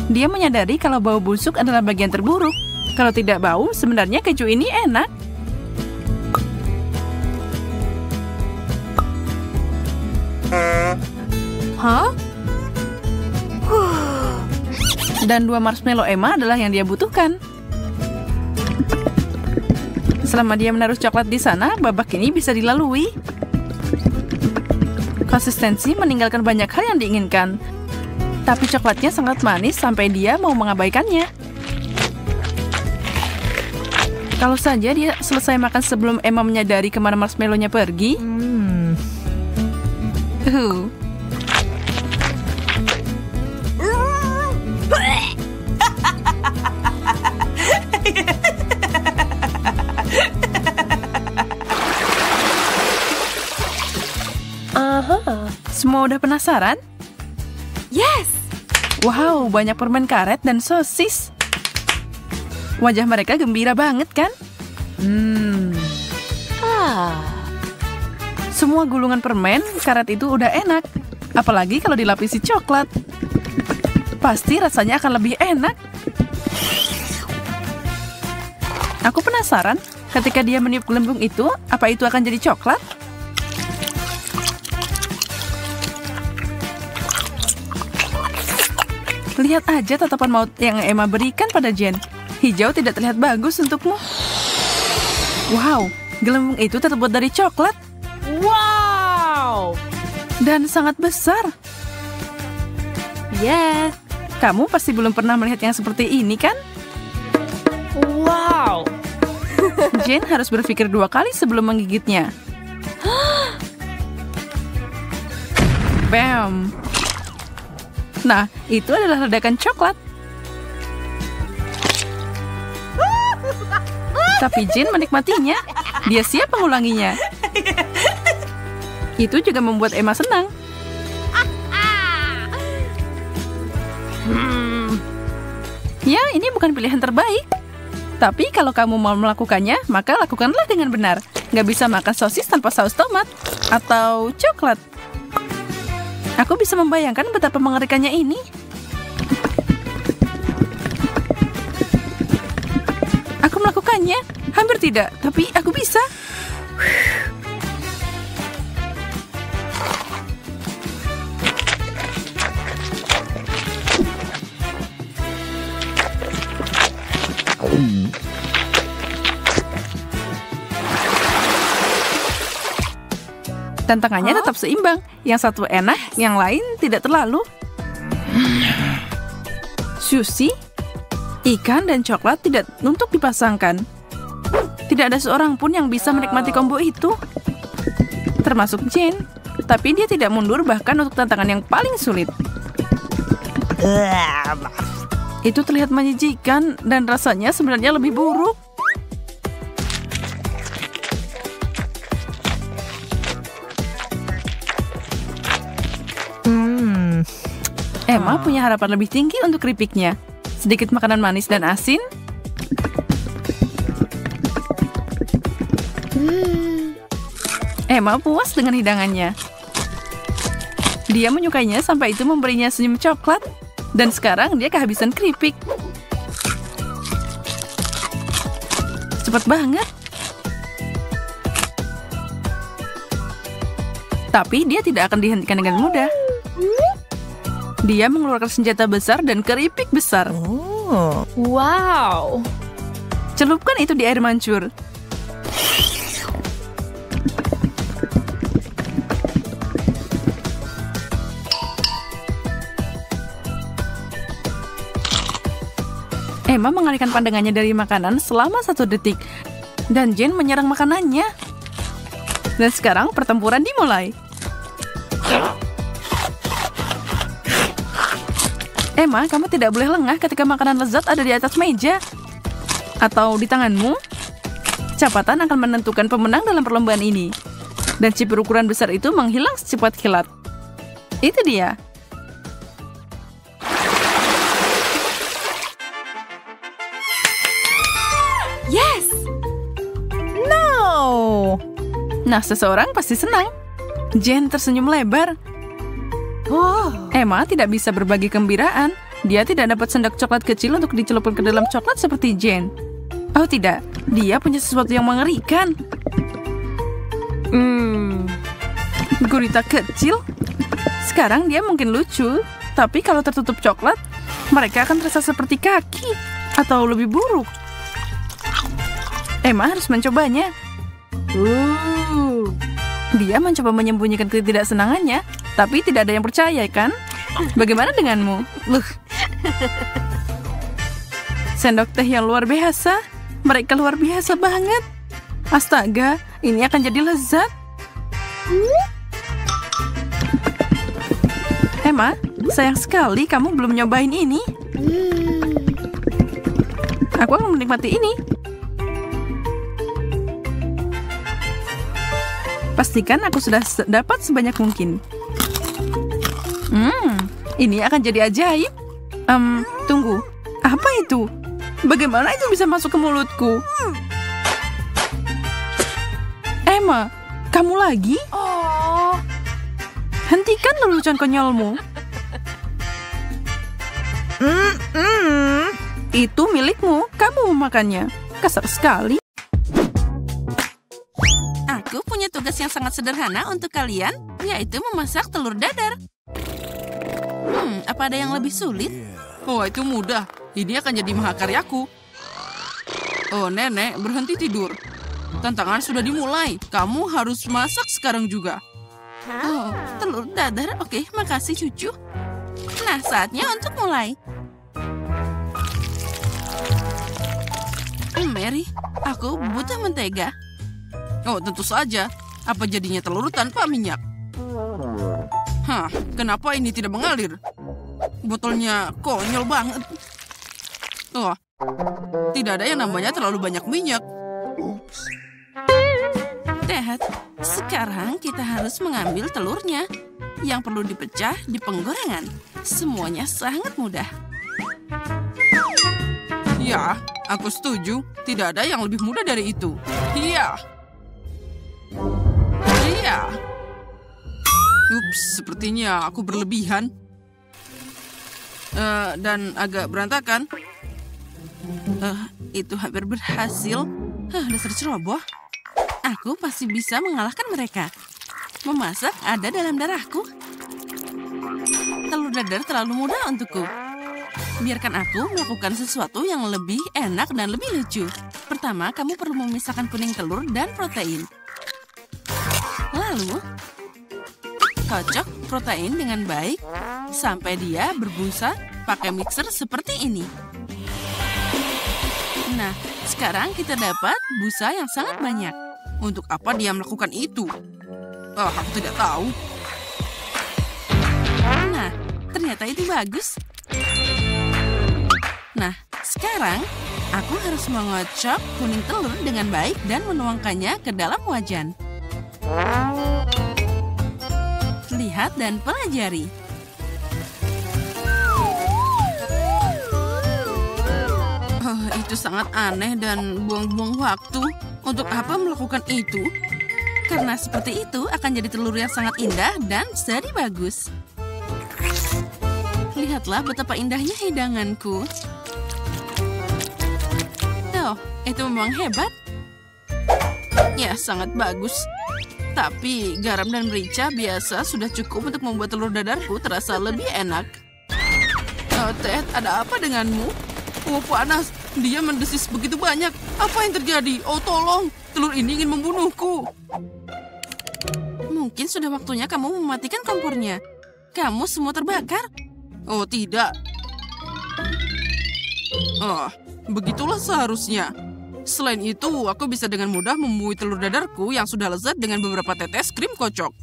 Dia menyadari kalau bau busuk adalah bagian terburuk. Kalau tidak bau, sebenarnya keju ini enak. Hah? Dan 2 marshmallow Emma adalah yang dia butuhkan. Selama dia menaruh coklat di sana, babak ini bisa dilalui. Konsistensi meninggalkan banyak hal yang diinginkan. Tapi coklatnya sangat manis sampai dia mau mengabaikannya. Kalau saja dia selesai makan sebelum Emma menyadari kemana marshmallow-nya pergi. Semua udah penasaran? Yes. Wow, banyak permen karet dan sosis. Wajah mereka gembira banget kan? Semua gulungan permen karet itu udah enak. Apalagi kalau dilapisi coklat. Pasti rasanya akan lebih enak. Aku penasaran, ketika dia meniup gelembung itu, apa itu akan jadi coklat? Lihat aja tatapan maut yang Emma berikan pada Jen. Hijau tidak terlihat bagus untukmu. Wow, gelembung itu terbuat dari coklat. Wow! Dan sangat besar. Yes. Kamu pasti belum pernah melihat yang seperti ini, kan? Wow! Jen harus berpikir 2 kali sebelum menggigitnya. Bam! Nah, itu adalah ledakan coklat. Tapi Jen menikmatinya. Dia siap mengulanginya. Itu juga membuat Emma senang. Ya, ini bukan pilihan terbaik. Tapi kalau kamu mau melakukannya, maka lakukanlah dengan benar. Nggak bisa makan sosis tanpa saus tomat. Atau coklat. Aku bisa membayangkan betapa mengerikannya ini. Aku melakukannya. Hampir tidak, tapi aku bisa. Tantangannya tetap seimbang. Yang satu enak, yang lain tidak terlalu. Sushi, ikan, dan coklat tidak untuk dipasangkan. Tidak ada seorang pun yang bisa menikmati combo itu. Termasuk Jen. Tapi dia tidak mundur bahkan untuk tantangan yang paling sulit. Itu terlihat menjijikan dan rasanya sebenarnya lebih buruk. Emma punya harapan lebih tinggi untuk keripiknya. Sedikit makanan manis dan asin. Emma puas dengan hidangannya. Dia menyukainya sampai itu memberinya senyum coklat. Dan sekarang dia kehabisan keripik. Cepat banget. Tapi dia tidak akan dihentikan dengan mudah. Dia mengeluarkan senjata besar dan keripik besar. Wow! Celupkan itu di air mancur. Emma mengalihkan pandangannya dari makanan selama 1 detik. Dan Jen menyerang makanannya. Dan sekarang pertempuran dimulai. Emma, kamu tidak boleh lengah ketika makanan lezat ada di atas meja. Atau di tanganmu. Kecepatan akan menentukan pemenang dalam perlombaan ini. Dan chip berukuran besar itu menghilang secepat kilat. Itu dia. Yes! No! Nah, seseorang pasti senang. Jen tersenyum lebar. Emma tidak bisa berbagi kegembiraan. Dia tidak dapat sendok coklat kecil untuk dicelupkan ke dalam coklat seperti Jen. Oh tidak, dia punya sesuatu yang mengerikan. Gurita kecil. Sekarang dia mungkin lucu, tapi kalau tertutup coklat, mereka akan terasa seperti kaki. Atau lebih buruk. Emma harus mencobanya. Dia mencoba menyembunyikan ketidaksenangannya, tapi tidak ada yang percaya, kan? Bagaimana denganmu? Sendok teh yang luar biasa. Mereka luar biasa banget. Astaga, ini akan jadi lezat. Emma, sayang sekali kamu belum nyobain ini. Aku akan menikmati ini. Pastikan aku sudah dapat sebanyak mungkin. Ini akan jadi ajaib. Tunggu. Apa itu? Bagaimana itu bisa masuk ke mulutku? Emma, kamu lagi? Hentikan lelucon konyolmu. Itu milikmu. Kamu memakannya. Kasar sekali. Aku punya tugas yang sangat sederhana untuk kalian, yaitu memasak telur dadar. Apa ada yang lebih sulit? Oh, itu mudah. Ini akan jadi mahakaryaku. Oh, nenek, berhenti tidur. Tantangan sudah dimulai. Kamu harus masak sekarang juga. Oh, telur dadar. Oke, makasih cucu. Nah, saatnya untuk mulai. Mary, aku butuh mentega. Oh, tentu saja. Apa jadinya telur tanpa minyak? Hah, kenapa ini tidak mengalir? Botolnya konyol banget. Oh, tidak ada yang namanya terlalu banyak minyak. Dad, sekarang kita harus mengambil telurnya. Yang perlu dipecah di penggorengan. Semuanya sangat mudah. Ya, aku setuju. Tidak ada yang lebih mudah dari itu. Iya. Iya. Ups, sepertinya aku berlebihan. Dan agak berantakan. Itu hampir berhasil. Dasar ceroboh. Aku pasti bisa mengalahkan mereka. Memasak ada dalam darahku. Telur dadar terlalu mudah untukku. Biarkan aku melakukan sesuatu yang lebih enak dan lebih lucu. Pertama, kamu perlu memisahkan kuning telur dan protein. Lalu, kocok protein dengan baik sampai dia berbusa pakai mixer seperti ini. Nah, sekarang kita dapat busa yang sangat banyak. Untuk apa dia melakukan itu? Aku tidak tahu. Nah, ternyata itu bagus. Nah, sekarang aku harus mengocok kuning telur dengan baik dan menuangkannya ke dalam wajan. Lihat dan pelajari. Itu sangat aneh dan buang-buang waktu. Untuk apa melakukan itu? Karena seperti itu akan jadi telur yang sangat indah dan seri bagus. Lihatlah betapa indahnya hidanganku. Oh, itu memang hebat. Ya, sangat bagus. Tapi garam dan merica biasa sudah cukup untuk membuat telur dadarku terasa lebih enak. Oh, Ted, ada apa denganmu? Oh, panas. Dia mendesis begitu banyak. Apa yang terjadi? Oh, tolong. Telur ini ingin membunuhku. Mungkin sudah waktunya kamu mematikan kompornya. Kamu semua terbakar. Oh, tidak. Oh, begitulah seharusnya. Selain itu, aku bisa dengan mudah membuih telur dadarku yang sudah lezat dengan beberapa tetes krim kocok.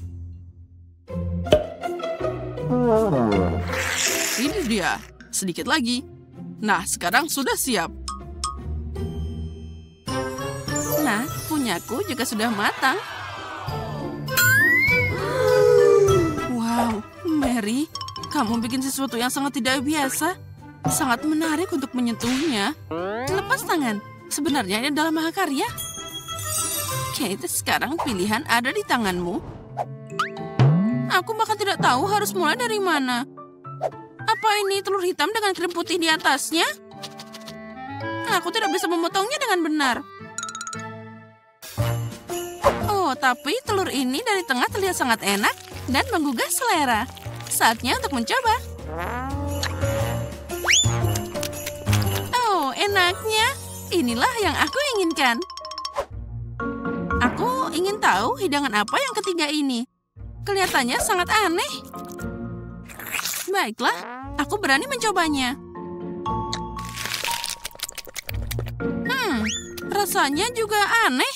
Ini dia. Sedikit lagi. Nah, sekarang sudah siap. Nah, punyaku juga sudah matang. Wow, Mary, kamu bikin sesuatu yang sangat tidak biasa. Sangat menarik untuk menyentuhnya. Lepas tangan. Sebenarnya ini adalah mahakarya. Kate, sekarang pilihan ada di tanganmu. Aku bahkan tidak tahu harus mulai dari mana. Apa ini telur hitam dengan krim putih di atasnya? Aku tidak bisa memotongnya dengan benar. Oh, tapi telur ini dari tengah terlihat sangat enak dan menggugah selera. Saatnya untuk mencoba. Oh, enaknya. Inilah yang aku inginkan. Aku ingin tahu hidangan apa yang ketiga ini. Kelihatannya sangat aneh. Baiklah, aku berani mencobanya. Rasanya juga aneh.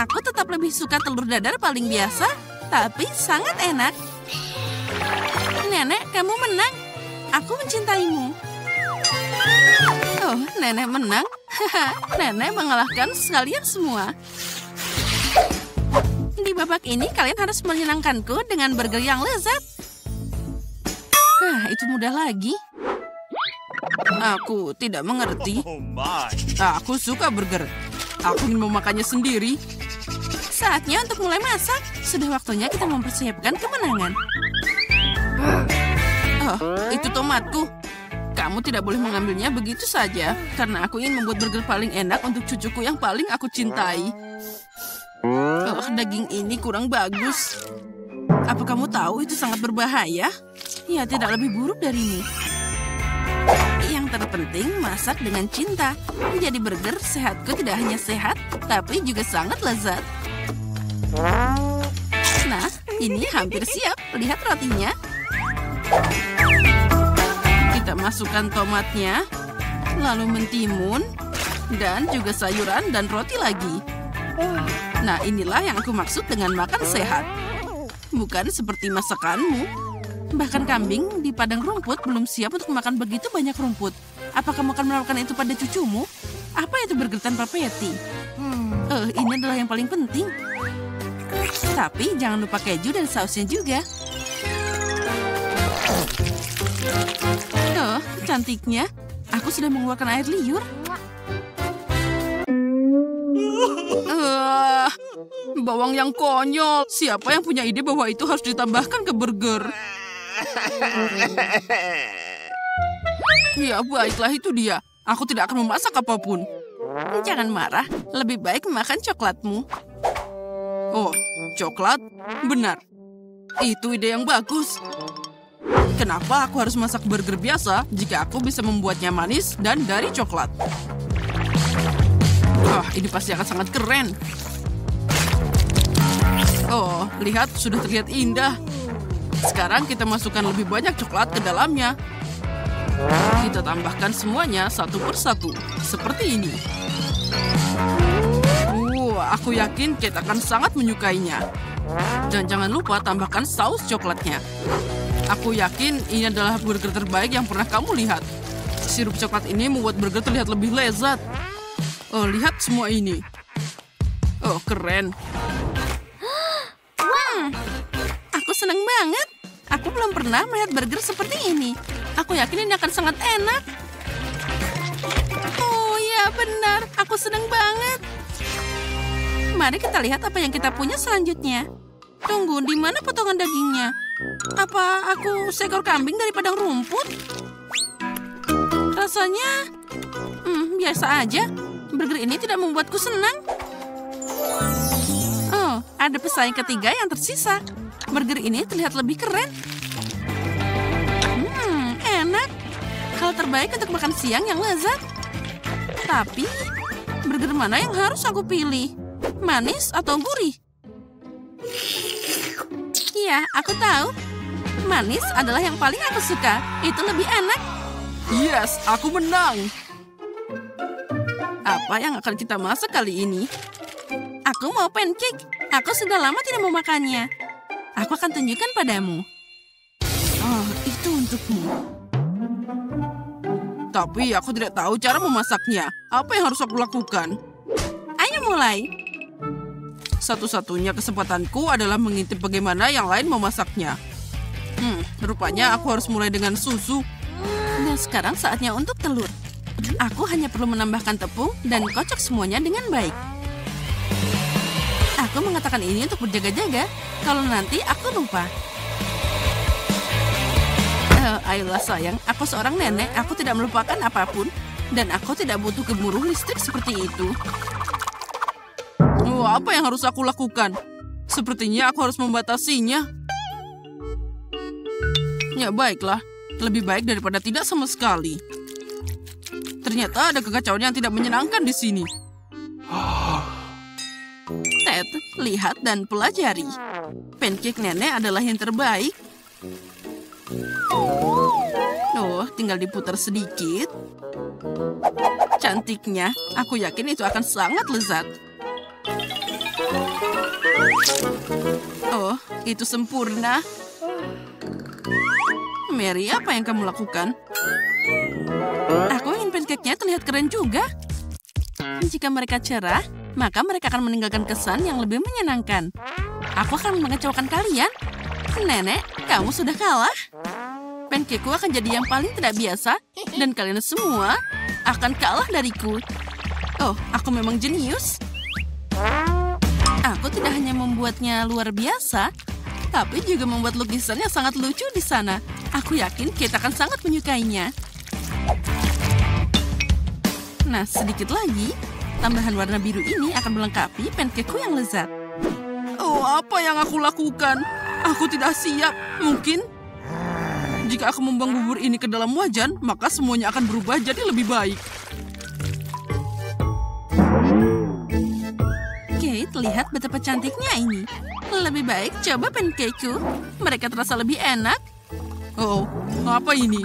Aku tetap lebih suka telur dadar paling biasa, tapi sangat enak. Nenek, kamu menang. Aku mencintaimu. Oh, nenek menang. Nenek mengalahkan sekalian semua. Di babak ini kalian harus menyenangkanku dengan burger yang lezat. Itu mudah lagi. Aku tidak mengerti. Aku suka burger. Aku ingin memakannya sendiri. Saatnya untuk mulai masak. Sudah waktunya kita mempersiapkan kemenangan. Oh, itu tomatku. Kamu tidak boleh mengambilnya begitu saja. Karena aku ingin membuat burger paling enak untuk cucuku yang paling aku cintai. Oh, daging ini kurang bagus. Apa kamu tahu itu sangat berbahaya? Ya, tidak lebih buruk darimu. Yang terpenting, masak dengan cinta. Menjadi burger, sehatku tidak hanya sehat, tapi juga sangat lezat. Nah, ini hampir siap. Lihat rotinya. Kita masukkan tomatnya, lalu mentimun, dan juga sayuran dan roti lagi. Nah, inilah yang aku maksud dengan makan sehat. Bukan seperti masakanmu. Bahkan kambing di padang rumput belum siap untuk makan begitu banyak rumput. Apa kamu akan melakukan itu pada cucumu? Apa itu burger tanpa patty? Ini adalah yang paling penting. Tapi jangan lupa keju dan sausnya juga. Oh, cantiknya. Aku sudah mengeluarkan air liur. Bawang yang konyol. Siapa yang punya ide bahwa itu harus ditambahkan ke burger? Ya, baiklah, itu dia. Aku tidak akan memasak apapun. Jangan marah. Lebih baik makan coklatmu. Oh, coklat? Benar. Itu ide yang bagus. Kenapa aku harus masak burger biasa jika aku bisa membuatnya manis dan dari coklat? Ini pasti akan sangat keren. Oh, lihat, sudah terlihat indah. Sekarang kita masukkan lebih banyak coklat ke dalamnya. Kita tambahkan semuanya satu persatu, seperti ini. Aku yakin Kate akan sangat menyukainya. Dan jangan lupa tambahkan saus coklatnya. Aku yakin ini adalah burger terbaik yang pernah kamu lihat. Sirup coklat ini membuat burger terlihat lebih lezat. Oh, lihat semua ini. Oh, keren. Aku senang banget. Aku belum pernah melihat burger seperti ini. Aku yakin ini akan sangat enak. Oh ya, benar. Aku senang banget. Mari kita lihat apa yang kita punya selanjutnya. Tunggu, di mana potongan dagingnya? Apa aku seekor kambing dari padang rumput? Rasanya biasa aja. Burger ini tidak membuatku senang. Oh, ada pesaing ketiga yang tersisa. Burger ini terlihat lebih keren. Enak. Hal terbaik untuk makan siang yang lezat. Tapi, burger mana yang harus aku pilih? Manis atau gurih? Iya, aku tahu. Manis adalah yang paling aku suka. Itu lebih enak. Yes, aku menang. Apa yang akan kita masak kali ini? Aku mau pancake. Aku sudah lama tidak memakannya. Aku akan tunjukkan padamu. Oh, itu untukmu. Tapi aku tidak tahu cara memasaknya. Apa yang harus aku lakukan? Ayo mulai. Satu-satunya kesempatanku adalah mengintip bagaimana yang lain memasaknya. Rupanya aku harus mulai dengan susu. Dan sekarang saatnya untuk telur. Aku hanya perlu menambahkan tepung dan kocok semuanya dengan baik. Aku mengatakan ini untuk berjaga-jaga. Kalau nanti aku lupa. Ayolah sayang, aku seorang nenek. Aku tidak melupakan apapun. Dan aku tidak butuh gemuruh listrik seperti itu. Apa yang harus aku lakukan? Sepertinya aku harus membatasinya. Ya baiklah, lebih baik daripada tidak sama sekali. Ternyata ada kekacauan yang tidak menyenangkan di sini. Ted, lihat dan pelajari. Pancake nenek adalah yang terbaik. Oh, tinggal diputar sedikit. Cantiknya, aku yakin itu akan sangat lezat. Oh, itu sempurna. Mary, apa yang kamu lakukan? Aku ingin pancake-nya terlihat keren juga. Jika mereka cerah, maka mereka akan meninggalkan kesan yang lebih menyenangkan. Aku akan mengecewakan kalian. Nenek, kamu sudah kalah. Pancake-ku akan jadi yang paling tidak biasa, dan kalian semua akan kalah dariku. Oh, aku memang jenius. Aku tidak hanya membuatnya luar biasa, tapi juga membuat lukisan yang sangat lucu di sana. Aku yakin kita akan sangat menyukainya. Nah, sedikit lagi, tambahan warna biru ini akan melengkapi pancake-ku yang lezat. Oh, apa yang aku lakukan? Aku tidak siap. Mungkin jika aku membuang bubur ini ke dalam wajan, maka semuanya akan berubah jadi lebih baik. Kate, lihat betapa cantiknya ini. Lebih baik coba pancakeku. Mereka terasa lebih enak. Oh, apa ini?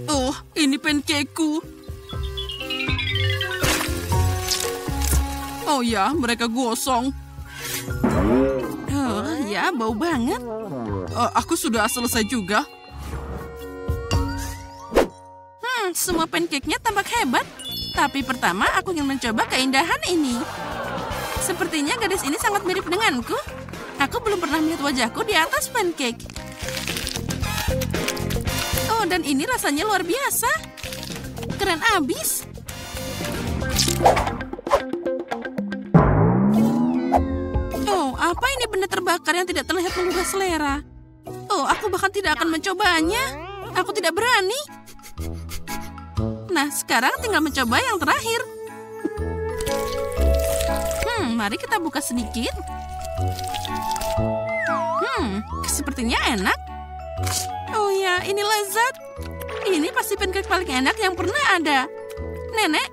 Oh, ini pancakeku. Oh ya, mereka gosong. Oh ya, bau banget. Aku sudah selesai juga. Semua pancake-nya tampak hebat. Tapi pertama aku ingin mencoba keindahan ini. Sepertinya gadis ini sangat mirip denganku. Aku belum pernah melihat wajahku di atas pancake. Oh, dan ini rasanya luar biasa. Keren abis. Oh, apa ini benda terbakar yang tidak terlihat menggugah selera? Oh, aku bahkan tidak akan mencobanya. Aku tidak berani. Nah, sekarang tinggal mencoba yang terakhir. Mari kita buka sedikit. Sepertinya enak. Oh ya, ini lezat. Ini pasti pancake paling enak yang pernah ada. Nenek,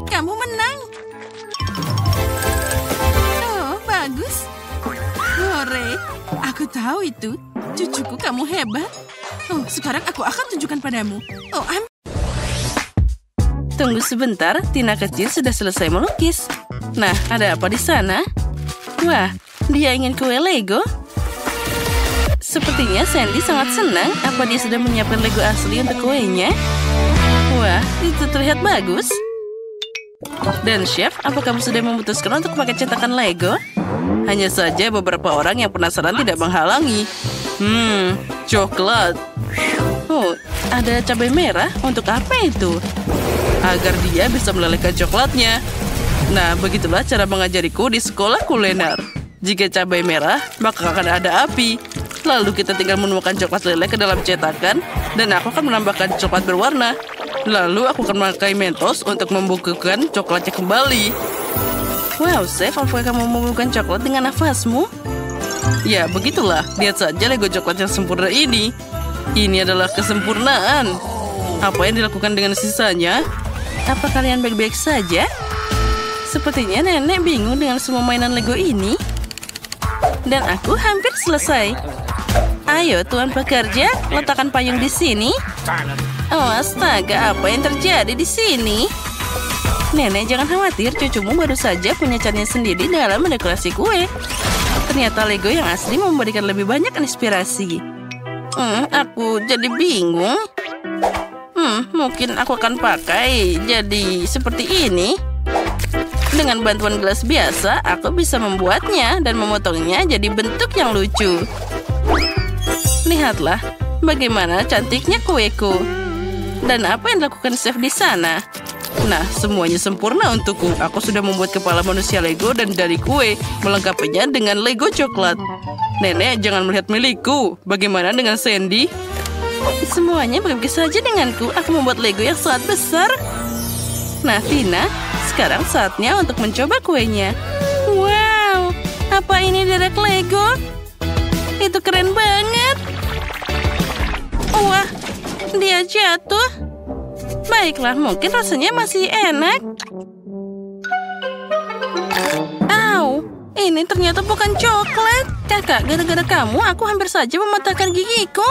kamu menang. Oh, bagus. Hore, aku tahu itu. Cucuku, kamu hebat. Oh, sekarang aku akan tunjukkan padamu. Oh, tunggu sebentar, Tina kecil sudah selesai melukis. Nah, ada apa di sana? Wah, dia ingin kue Lego. Sepertinya Sandy sangat senang. Apa dia sudah menyiapkan Lego asli untuk kuenya? Wah, itu terlihat bagus. Dan Chef, apa kamu sudah memutuskan untuk pakai cetakan Lego? Hanya saja beberapa orang yang penasaran tidak menghalangi. Coklat. Oh, ada cabai merah. Untuk apa itu? Agar dia bisa melelehkan coklatnya. Nah, begitulah cara mengajariku di sekolah kuliner. Jika cabai merah, maka akan ada api. Lalu kita tinggal menuangkan coklat leleh ke dalam cetakan, dan aku akan menambahkan coklat berwarna. Lalu aku akan memakai mentos untuk membekukan coklatnya kembali. Wow, Chef, apakah kamu membekukan coklat dengan nafasmu? Ya, begitulah. Lihat saja Lego coklat yang sempurna ini. Ini adalah kesempurnaan. Apa yang dilakukan dengan sisanya? Apa kalian baik-baik saja? Sepertinya nenek bingung dengan semua mainan Lego ini. Dan aku hampir selesai. Ayo, tuan pekerja, letakkan payung di sini. Oh, astaga, apa yang terjadi di sini? Nenek, jangan khawatir, cucumu baru saja punya caranya sendiri dalam mendekorasi kue. Ternyata Lego yang asli memberikan lebih banyak inspirasi. Aku jadi bingung. Mungkin aku akan pakai jadi seperti ini. Dengan bantuan gelas biasa, aku bisa membuatnya dan memotongnya jadi bentuk yang lucu. Lihatlah, bagaimana cantiknya kueku. Dan apa yang dilakukan chef di sana? Nah, semuanya sempurna untukku. Aku sudah membuat kepala manusia Lego dan dari kue, melengkapinya dengan Lego coklat. Nenek, jangan melihat milikku. Bagaimana dengan Sandy? Semuanya bagus saja denganku. Aku membuat Lego yang sangat besar. Nah, Tina, sekarang saatnya untuk mencoba kuenya. Wow, apa ini derek Lego? Itu keren banget. Wah, dia jatuh. Baiklah, mungkin rasanya masih enak. Au, ini ternyata bukan coklat. Kakak, gara-gara kamu, aku hampir saja mematahkan gigiku.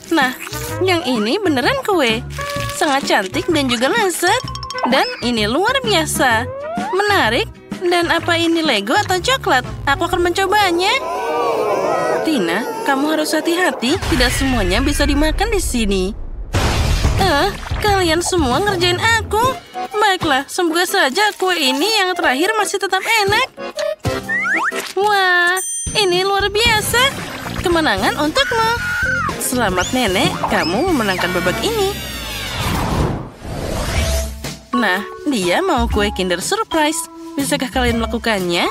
Nah, yang ini beneran kue. Sangat cantik dan juga lezat. Dan ini luar biasa. Menarik. Dan apa ini Lego atau coklat? Aku akan mencobanya. Tina, kamu harus hati-hati. Tidak semuanya bisa dimakan di sini. Kalian semua ngerjain aku. Baiklah, semoga saja kue ini yang terakhir masih tetap enak. Wah, ini luar biasa. Kemenangan untukmu. Selamat nenek, kamu memenangkan babak ini. Nah, dia mau kue Kinder Surprise. Bisakah kalian melakukannya?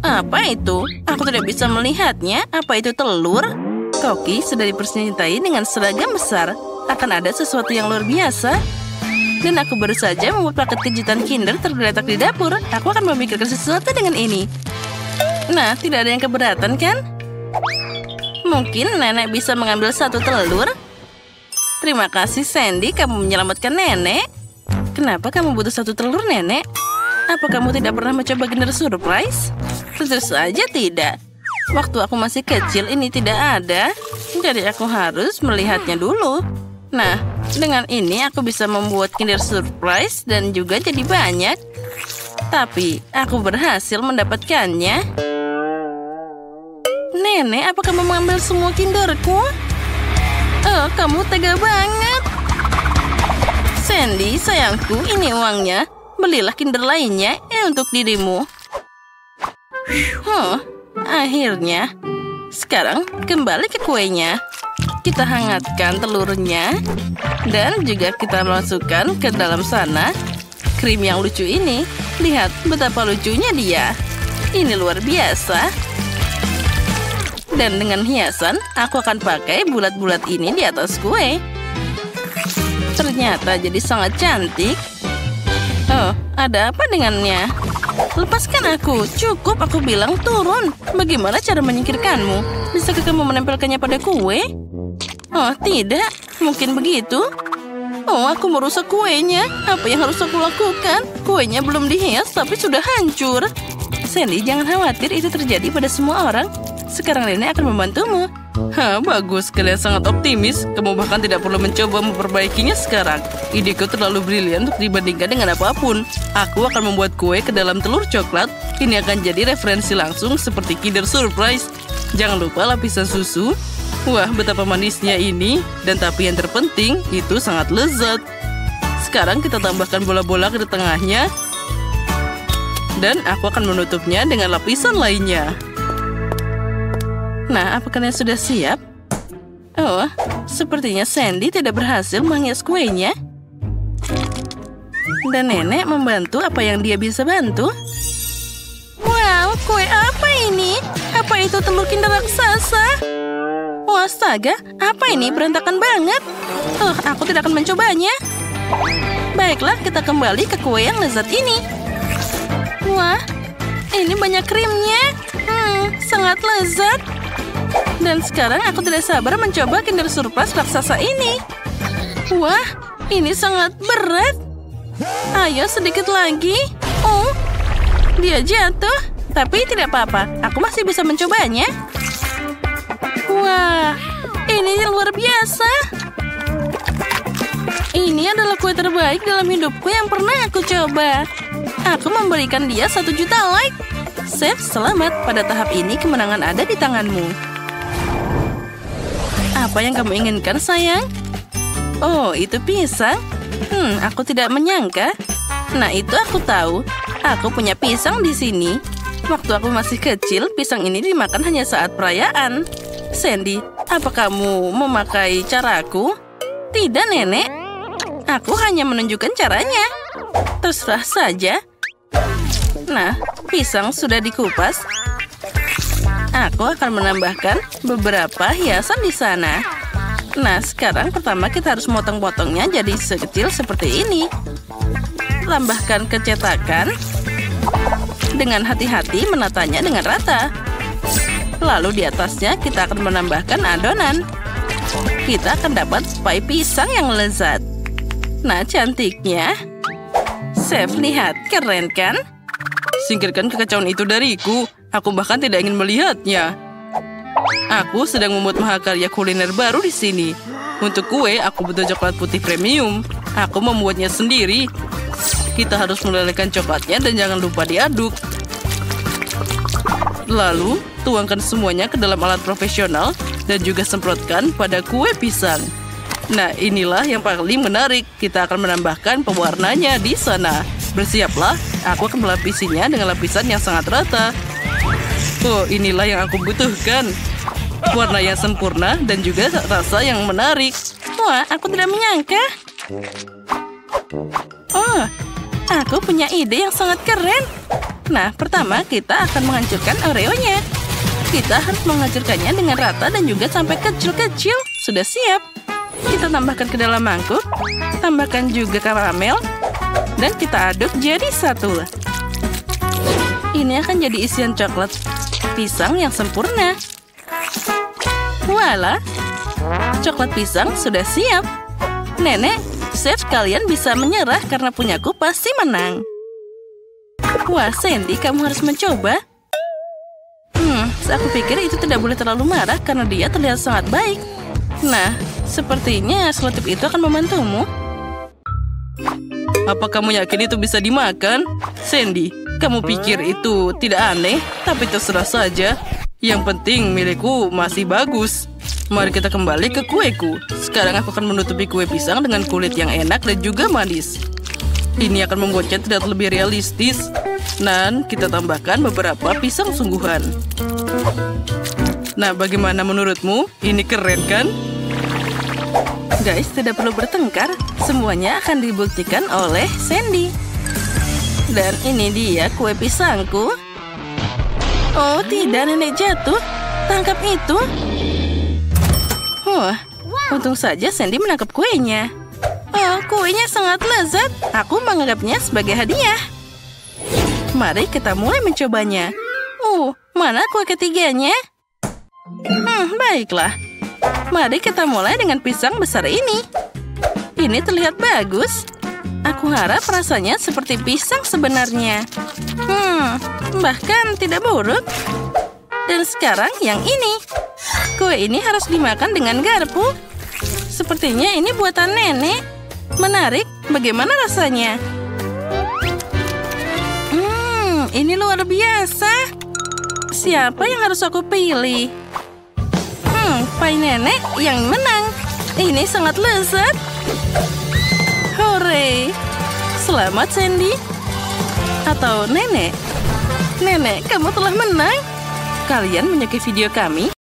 Apa itu? Aku tidak bisa melihatnya. Apa itu telur? Koki sudah dipersenjatai dengan seragam besar. Akan ada sesuatu yang luar biasa. Dan aku baru saja membuat paket kejutan Kinder tergeletak di dapur. Aku akan memikirkan sesuatu dengan ini. Nah, tidak ada yang keberatan kan? Mungkin nenek bisa mengambil satu telur. Terima kasih, Sandy. Kamu menyelamatkan nenek. Kenapa kamu butuh satu telur, nenek? Apa kamu tidak pernah mencoba Kinder Surprise? Tentu saja tidak. Waktu aku masih kecil, ini tidak ada. Jadi aku harus melihatnya dulu. Nah, dengan ini aku bisa membuat Kinder Surprise dan juga jadi banyak. Tapi, aku berhasil mendapatkannya. Nenek, apa kamu mengambil semua Kinderku? Oh, kamu tega banget. Sandy, sayangku, ini uangnya. Belilah Kinder lainnya untuk dirimu. Akhirnya. Sekarang, kembali ke kuenya. Kita hangatkan telurnya. Dan juga kita masukkan ke dalam sana krim yang lucu ini. Lihat betapa lucunya dia. Ini luar biasa. Dan dengan hiasan, aku akan pakai bulat-bulat ini di atas kue. Ternyata jadi sangat cantik. Oh, ada apa dengannya? Lepaskan aku. Cukup, aku bilang turun. Bagaimana cara menyingkirkanmu? Bisakah kamu menempelkannya pada kue? Oh, tidak. Mungkin begitu. Oh, aku merusak kuenya. Apa yang harus aku lakukan? Kuenya belum dihias, tapi sudah hancur. Sandy, jangan khawatir. Itu terjadi pada semua orang. Sekarang nenek akan membantumu. Bagus. Kalian sangat optimis. Kamu bahkan tidak perlu mencoba memperbaikinya sekarang. Ideku terlalu brilian untuk dibandingkan dengan apapun. Aku akan membuat kue ke dalam telur coklat. Ini akan jadi referensi langsung seperti Kinder Surprise. Jangan lupa lapisan susu. Wah, betapa manisnya ini. Dan tapi yang terpenting, itu sangat lezat. Sekarang kita tambahkan bola-bola ke tengahnya. Dan aku akan menutupnya dengan lapisan lainnya. Nah, apakah kalian sudah siap? Oh, sepertinya Sandy tidak berhasil menghias kuenya. Dan nenek membantu apa yang dia bisa bantu. Wow, kue apa ini? Apa itu telur Kinder raksasa? Oh, astaga, apa ini? Berantakan banget. Aku tidak akan mencobanya. Baiklah, kita kembali ke kue yang lezat ini. Wah, ini banyak krimnya. Sangat lezat. Dan sekarang aku tidak sabar mencoba Kinder Surprise raksasa ini. Wah, ini sangat berat. Ayo sedikit lagi. Oh, dia jatuh. Tapi tidak apa-apa, aku masih bisa mencobanya. Wah, ini luar biasa. Ini adalah kue terbaik dalam hidupku yang pernah aku coba. Aku memberikan dia 1 juta like. Chef, selamat. Pada tahap ini kemenangan ada di tanganmu. Apa yang kamu inginkan, sayang? Oh, itu pisang? Aku tidak menyangka. Nah, itu aku tahu. Aku punya pisang di sini. Waktu aku masih kecil, pisang ini dimakan hanya saat perayaan. Sandy, apa kamu memakai caraku? Tidak, nenek. Aku hanya menunjukkan caranya. Terserah saja. Nah, pisang sudah dikupas. Aku akan menambahkan beberapa hiasan di sana. Nah, sekarang pertama kita harus motong-potongnya jadi sekecil seperti ini. Tambahkan kecetakan. Dengan hati-hati menatanya dengan rata. Lalu di atasnya kita akan menambahkan adonan. Kita akan dapat pie pisang yang lezat. Nah, cantiknya. Chef, lihat. Keren kan? Singkirkan kekacauan itu dariku. Aku bahkan tidak ingin melihatnya. Aku sedang membuat mahakarya kuliner baru di sini. Untuk kue, aku butuh coklat putih premium. Aku membuatnya sendiri. Kita harus melelehkan coklatnya dan jangan lupa diaduk. Lalu, tuangkan semuanya ke dalam alat profesional dan juga semprotkan pada kue pisang. Nah, inilah yang paling menarik. Kita akan menambahkan pewarnanya di sana. Bersiaplah, aku akan melapisinya dengan lapisan yang sangat rata. Oh, inilah yang aku butuhkan. Warna yang sempurna dan juga rasa yang menarik. Wah, aku tidak menyangka. Oh, aku punya ide yang sangat keren. Nah, pertama kita akan menghancurkan Oreo-nya. Kita harus menghancurkannya dengan rata dan juga sampai kecil-kecil. Sudah siap. Kita tambahkan ke dalam mangkuk. Tambahkan juga karamel. Dan kita aduk jadi satu. Ini akan jadi isian coklat pisang yang sempurna. Walah, coklat pisang sudah siap. Nenek, chef kalian bisa menyerah karena punyaku pasti menang. Wah, Sandy, kamu harus mencoba. Aku pikir itu tidak boleh terlalu marah karena dia terlihat sangat baik. Nah, sepertinya selotip itu akan membantumu. Apa kamu yakin itu bisa dimakan? Sandy, kamu pikir itu tidak aneh? Tapi terserah saja. Yang penting milikku masih bagus. Mari kita kembali ke kueku. Sekarang aku akan menutupi kue pisang dengan kulit yang enak dan juga manis. Ini akan membuatnya terlihat lebih realistis. Dan kita tambahkan beberapa pisang sungguhan. Nah, bagaimana menurutmu? Ini keren kan? Guys, tidak perlu bertengkar. Semuanya akan dibuktikan oleh Sandy. Dan ini dia kue pisangku. Oh tidak, nenek jatuh. Tangkap itu. Wah, untung saja Sandy menangkap kuenya. Oh, kuenya sangat lezat. Aku menganggapnya sebagai hadiah. Mari kita mulai mencobanya. Mana kue ketiganya? Baiklah. Mari kita mulai dengan pisang besar ini. Ini terlihat bagus. Aku harap rasanya seperti pisang sebenarnya. Bahkan tidak buruk. Dan sekarang yang ini. Kue ini harus dimakan dengan garpu. Sepertinya ini buatan nenek. Menarik, bagaimana rasanya? Ini luar biasa. Siapa yang harus aku pilih? Pai nenek yang menang. Ini sangat lezat. Hore! Selamat, Sandy. Atau nenek. Nenek, kamu telah menang. Kalian menyukai video kami?